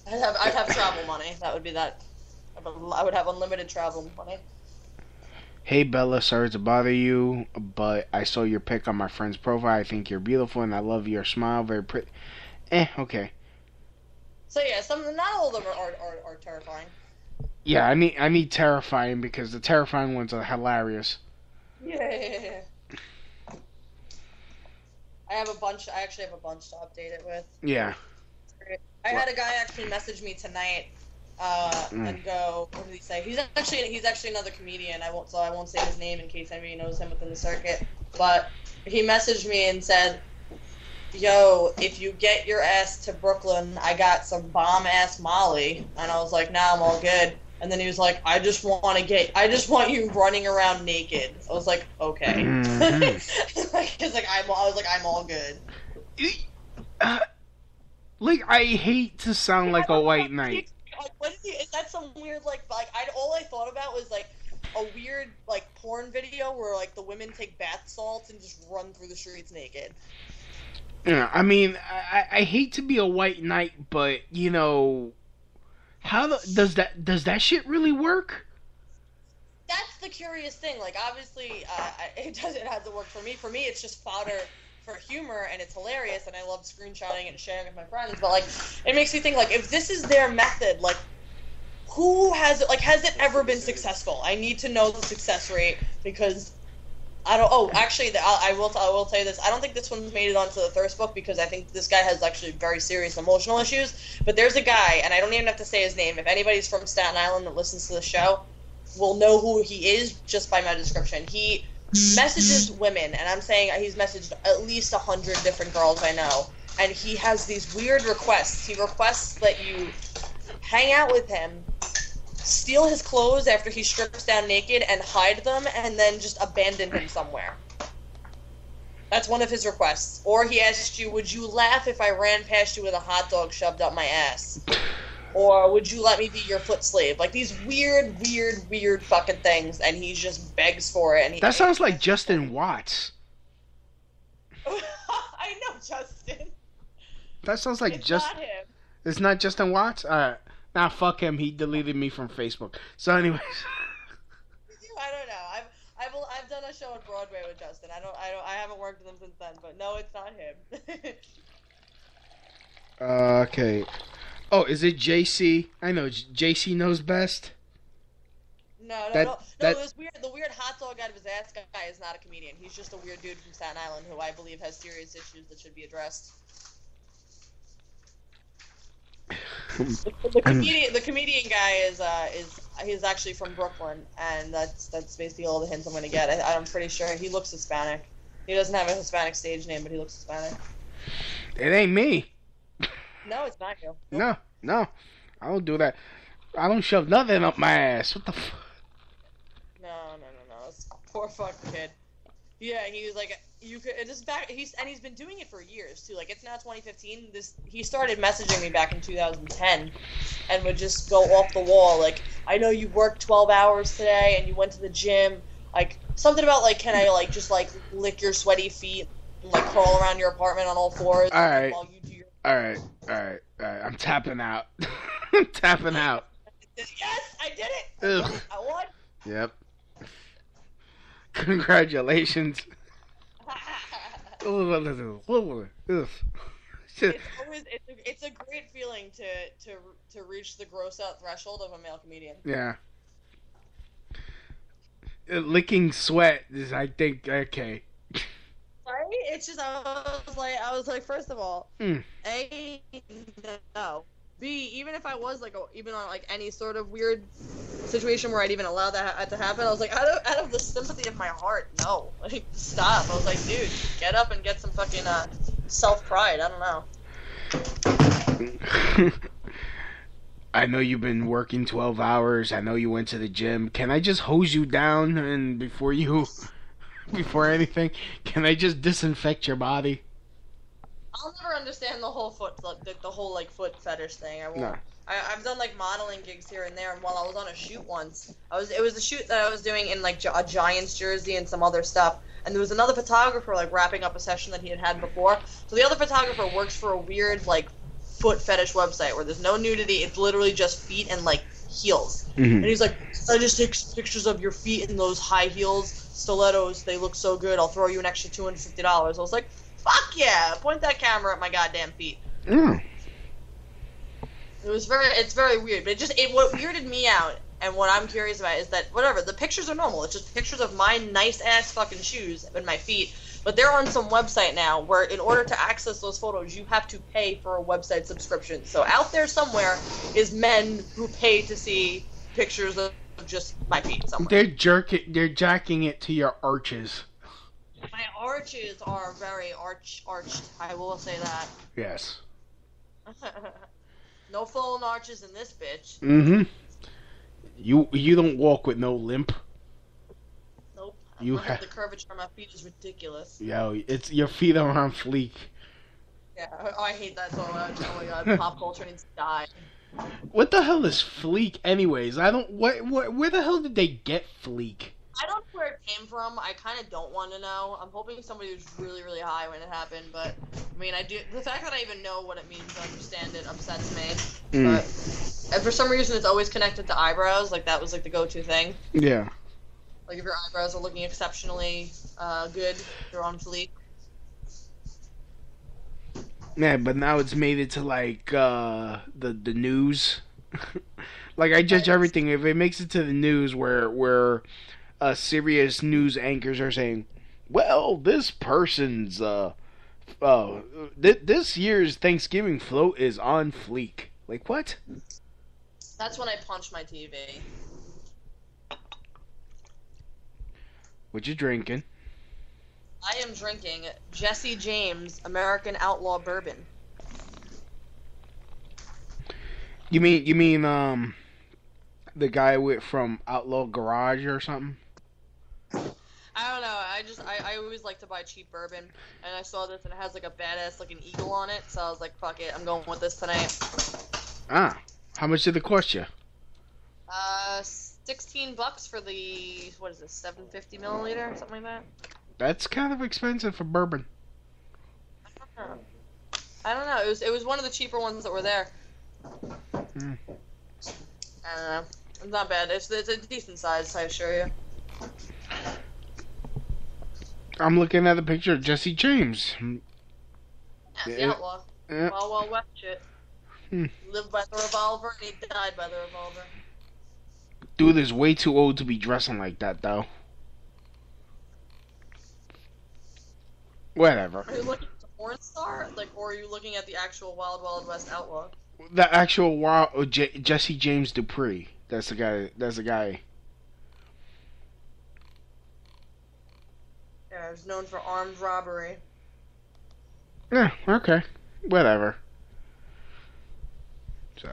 I'd have travel money. That would be that. I would have unlimited travel money. Hey Bella, sorry to bother you, but I saw your pic on my friend's profile. I think you're beautiful and I love your smile. Very pretty. Okay. So yeah, not all of them are terrifying. Yeah, I need terrifying because the terrifying ones are hilarious. Yeah. I actually have a bunch to update it with. Yeah. I had a guy actually message me tonight, and go, what did he say? He's actually another comedian. I won't say his name in case anybody knows him within the circuit. But he messaged me and said, "Yo, if you get your ass to Brooklyn, I got some bomb ass Molly." And I was like, "Nah, I'm all good." And then he was like, I just want you running around naked. I was like, okay. I was like, I'm all good. I hate to sound like a white knight. Is that some weird, all I thought about was, a weird, porn video where, the women take bath salts and just run through the streets naked. Yeah, I mean, I hate to be a white knight, but, does that shit really work? That's the curious thing. Obviously, it hasn't worked for me. For me, it's just fodder for humor, and it's hilarious, and I love screenshotting it and sharing it with my friends. But it makes me think, if this is their method, who has it? Has it ever been successful? I need to know the success rate because I don't. Oh, actually, I will tell you this. I don't think this one's made it onto the Thirst book because I think this guy has actually very serious emotional issues. But there's a guy, and I don't even have to say his name. If anybody's from Staten Island that listens to the show, will know who he is just by my description. He messages women, and I'm saying he's messaged at least 100 different girls I know, and he has these weird requests. He requests that you hang out with him, steal his clothes after he strips down naked, and hide them, and then just abandon him somewhere. That's one of his requests. Or he asks you, would you laugh if I ran past you with a hot dog shoved up my ass? Or would you let me be your foot slave? These weird fucking things, and he just begs for it. And that sounds like Justin Watts. I know Justin. That sounds like it's not him. It's not Justin Watts? Alright. Nah, fuck him. He deleted me from Facebook. So anyways. I don't know. I've done a show on Broadway with Justin. I haven't worked with him since then, but no, it's not him. Okay. Oh, is it JC? I know JC knows best. No. The weird hot dog out of his ass guy is not a comedian. He's just a weird dude from Staten Island who I believe has serious issues that should be addressed. The comedian guy he's actually from Brooklyn, and that's basically all the hints I'm going to get. I'm pretty sure he looks Hispanic. He doesn't have a Hispanic stage name, but he looks Hispanic. It ain't me. No, it's not you. No. I don't do that. I don't shove nothing up my ass. What the fuck? No. This poor fucking kid. Yeah, he was like, you could. He's been doing it for years too. It's now 2015. He started messaging me back in 2010, and would just go off the wall. I know you worked 12 hours today, and you went to the gym. Something about can I just lick your sweaty feet and crawl around your apartment on all fours while you do your. All right. I'm tapping out. I'm tapping out. Yes, I did it. Ugh. I won. Yep. Congratulations. It's a great feeling to reach the gross out threshold of a male comedian. Yeah. Licking sweat is, I think, okay. Right? It's just I was like, first of all, A, no. B, even if I was even on any sort of weird situation where I'd even allow that to happen, I was like, out of the sympathy of my heart, no. Stop. I was like, dude, get up and get some fucking self-pride. I don't know. I know you've been working 12 hours. I know you went to the gym. Can I just hose you down and before anything, can I just disinfect your body? I'll never understand the whole foot foot fetish thing. I won't. No. I've done like modeling gigs here and there, and while I was on a shoot once, it was a shoot that I was doing in like a Giants jersey and some other stuff, and there was another photographer like wrapping up a session that he had before. So the other photographer works for a weird like foot fetish website where there's no nudity. It's literally just feet and like heels. Mm-hmm. And he's like, I just take pictures of your feet in those high heels, stilettos. They look so good. I'll throw you an extra $250. I was like, fuck yeah! Point that camera at my goddamn feet. Mm. It's very weird, but what weirded me out, and what I'm curious about is that whatever, the pictures are normal. It's just pictures of my nice ass fucking shoes and my feet. But they're on some website now where in order to access those photos, you have to pay for a website subscription. So out there somewhere is men who pay to see pictures of just my feet somewhere. They're jacking it to your arches. My arches are very arched. I will say that. Yes. No fallen arches in this bitch. Mm-hmm. You don't walk with no limp. Nope. You the curvature of my feet is ridiculous. Yo, it's your feet are on fleek. Yeah, I hate that so much. Oh my god, pop culture needs to die. What the hell is fleek, anyways? I don't. Where the hell did they get fleek? I don't know where it came from. I kind of don't want to know. I'm hoping somebody was really, really high when it happened. But I mean, I do. The fact that I even know what it means to understand it upsets me. Mm. But and for some reason, it's always connected to eyebrows. Like that was like the go-to thing. Yeah. Like if your eyebrows are looking exceptionally good, they're on fleek. Yeah, but now it's made it to like the news. Like I judge everything if it makes it to the news where serious news anchors are saying, well, this person's this year's Thanksgiving float is on fleek. Like what? That's when I punch my TV. What you drinking? I am drinking Jesse James American Outlaw Bourbon. You mean the guy from Outlaw Garage or something? I don't know. I always like to buy cheap bourbon, and I saw this and it has like a badass like an eagle on it, so I was like, fuck it, I'm going with this tonight. Ah, how much did it cost you? $16 for the what is this, 750 milliliter, something like that. That's kind of expensive for bourbon. I don't know. It was one of the cheaper ones that were there. Mm. I don't know. It's not bad. It's a decent size, I assure you. I'm looking at a picture of Jesse James. Yeah, the outlaw. Yeah. Wild West shit. Lived by the revolver, and he died by the revolver. Dude is way too old to be dressing like that, though. Whatever. Are you looking at the porn star, or are you looking at the actual Wild West outlaw? The actual Jesse James Dupree. That's the guy. Yeah, he's known for armed robbery. Yeah. Okay. Whatever. So.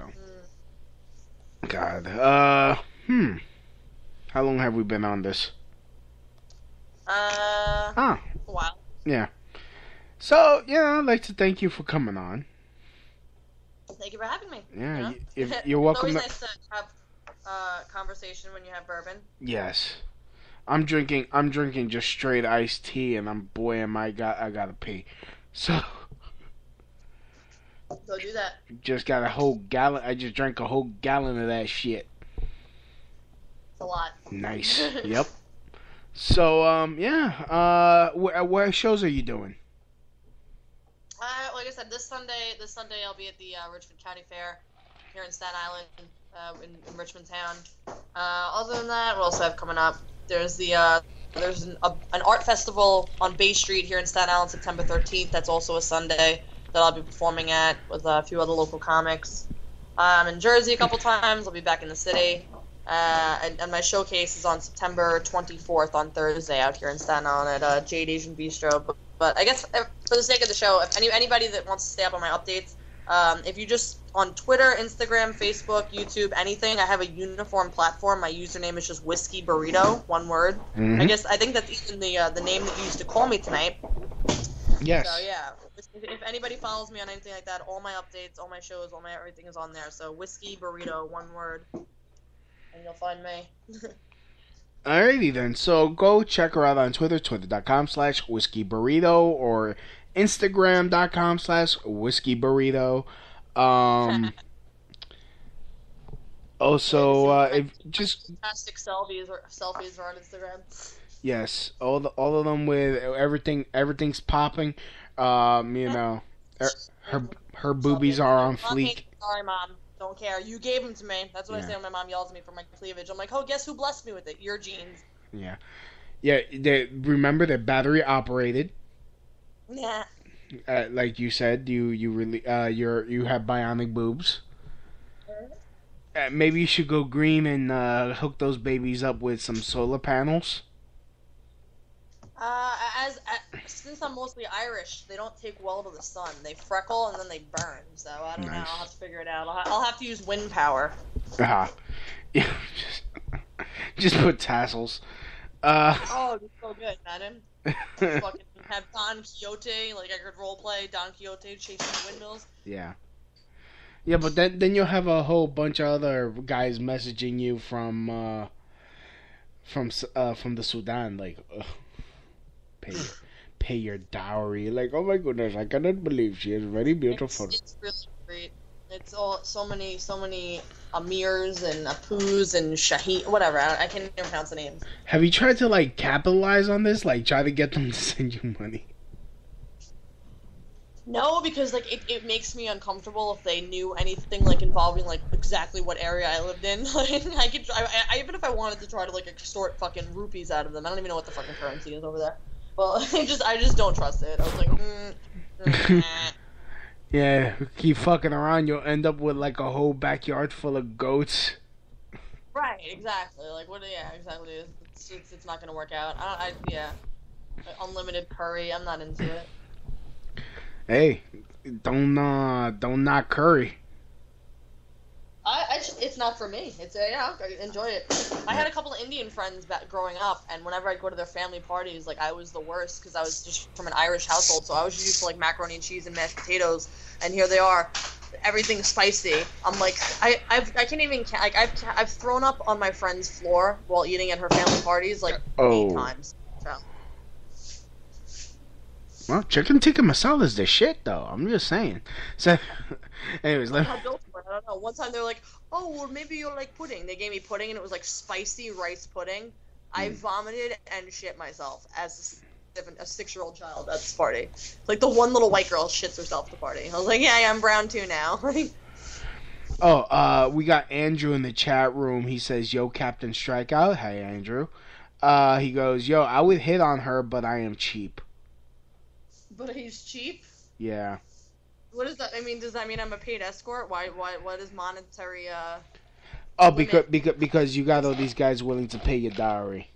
God. How long have we been on this? A while. Yeah. So, yeah, I'd like to thank you for coming on. Thank you for having me. Yeah, you're welcome. It's always nice to have conversation when you have bourbon. Yes. I'm drinking just straight iced tea, and I gotta pee. So. Go do that. Just got a whole gallon. I just drank a whole gallon of that shit. It's a lot. Nice. Yep. So, yeah. What shows are you doing? Like I said, this Sunday I'll be at the Richmond County Fair here in Staten Island, in Richmond Town. Other than that, what else do I have coming up? There's an art festival on Bay Street here in Staten Island, September 13th. That's also a Sunday that I'll be performing at with a few other local comics. I'm in Jersey a couple times. I'll be back in the city. And my showcase is on September 24th on Thursday out here in Staten Island at Jade Asian Bistro. But I guess for the sake of the show, if anybody that wants to stay up on my updates, if you just on Twitter, Instagram, Facebook, YouTube, anything, I have a uniform platform. My username is just Whiskey Burrito, one word. Mm-hmm. I think that's even the name that you used to call me tonight. Yes. So yeah, If anybody follows me on anything like that, all my updates, all my shows, everything is on there. So Whiskey Burrito, one word, and you'll find me. Alrighty then, so go check her out on Twitter, twitter.com/whiskeyburrito or Instagram.com/whiskeyburrito. Also, if just fantastic selfies are on Instagram. Yes, all of them with everything's popping. Her boobies are on fleek. Sorry, Mom. Don't care. You gave them to me. That's what I say when my mom yells at me for my cleavage. I'm like, oh, guess who blessed me with it? Your genes. Yeah. Remember they're battery operated. Yeah. Like you said, you really you have bionic boobs. Maybe you should go green and hook those babies up with some solar panels. Since I'm mostly Irish, they don't take well to the sun. They freckle and then they burn. So I don't know. I'll have to figure it out. I'll have to use wind power. Yeah, just put tassels. Oh, it's so good, madam. Fucking have Don Quixote, like I could roleplay Don Quixote chasing the windmills. Yeah. Yeah, but then you'll have a whole bunch of other guys messaging you from the Sudan, like, pay your dowry. Like, oh my goodness, I cannot believe she is very beautiful. It's really great. It's all so many Amirs and Apus and Shaheen, whatever. I can't even pronounce the names. Have you tried to like capitalize on this? Like, try to get them to send you money? No, because like it makes me uncomfortable if they knew anything like involving like exactly what area I lived in. Like I even if I wanted to try to like extort fucking rupees out of them, I don't even know what the fucking currency is over there. Well, I just don't trust it. I was like, Yeah, keep fucking around, you'll end up with like a whole backyard full of goats. Right, exactly. Like what? Yeah, exactly. It's not gonna work out. Unlimited curry. I'm not into it. Hey, don't knock curry. It's not for me. I enjoy it. I had a couple of Indian friends growing up, and whenever I'd go to their family parties, like I was the worst because I was just from an Irish household, so I was used to like macaroni and cheese and mashed potatoes, and here they are, everything's spicy. I'm like, I can't even like I've thrown up on my friend's floor while eating at her family parties like 8 times. So. Well, chicken tikka masala is the shit, though. I'm just saying. So, anyways, I don't know. One time they're like, "Oh, well, maybe you'll like pudding." They gave me pudding, and it was like spicy rice pudding. I vomited and shit myself as a 6-year-old child at this party. Like the one little white girl shits herself at the party. I was like, "Yeah, I'm brown too now." We got Andrew in the chat room. He says, "Yo, Captain Strikeout." Hey, Andrew. He goes, "Yo, I would hit on her, but I am cheap." But he's cheap? Yeah. What does that mean? Does that mean I'm a paid escort? Why what is monetary because you got all these guys willing to pay your dowry.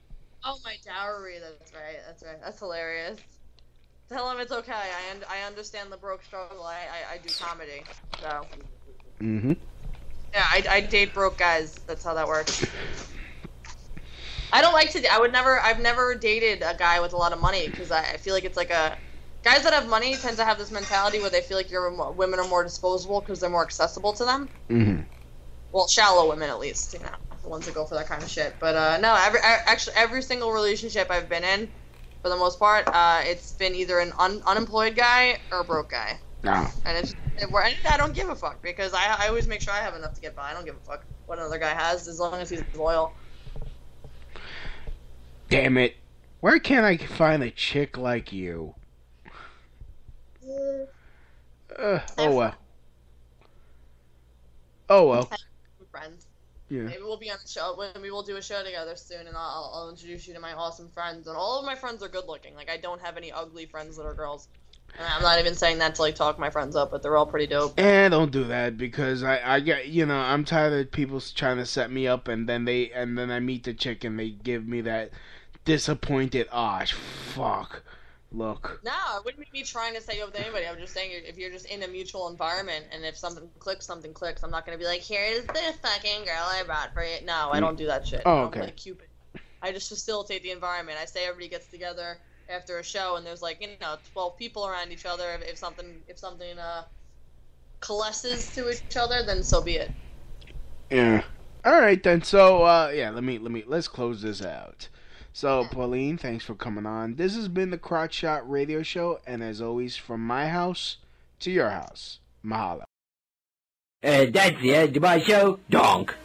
Oh, my dowry. That's right. That's hilarious. Tell him it's okay. I understand the broke struggle. I do comedy. So. Mhm. Yeah, I date broke guys. That's how that works. I don't like to I've never dated a guy with a lot of money because I feel like it's like guys that have money tend to have this mentality where they feel like women are more disposable because they're more accessible to them. Mm-hmm. Well, shallow women at least, the ones that go for that kind of shit. But no, every single relationship I've been in, for the most part, it's been either an unemployed guy or a broke guy. No. And I don't give a fuck because I always make sure I have enough to get by. I don't give a fuck what another guy has as long as he's loyal. Damn it! Where can I find a chick like you? Oh well. Friends. Yeah. Maybe we'll be on the show. Maybe we'll do a show together soon, and I'll introduce you to my awesome friends. And all of my friends are good looking. Like I don't have any ugly friends that are girls. And I'm not even saying that to like talk my friends up, but they're all pretty dope. Don't do that because I get I'm tired of people trying to set me up, and then I meet the chick and they give me that disappointed fuck. Look. No, it wouldn't be me trying to set you up with anybody. I'm just saying if you're just in a mutual environment and if something clicks. I'm not going to be like, here's the fucking girl I brought for you. No, I don't do that shit. Oh, okay. I'm like Cupid. I just facilitate the environment. I say everybody gets together. after a show, and there's 12 people around each other. If something coalesces to each other, then so be it. Yeah. All right then. So let's close this out. So Pauline, thanks for coming on. This has been the Crotch Shot Radio Show, and as always, from my house to your house. Mahalo. That's the end of my show. Donk.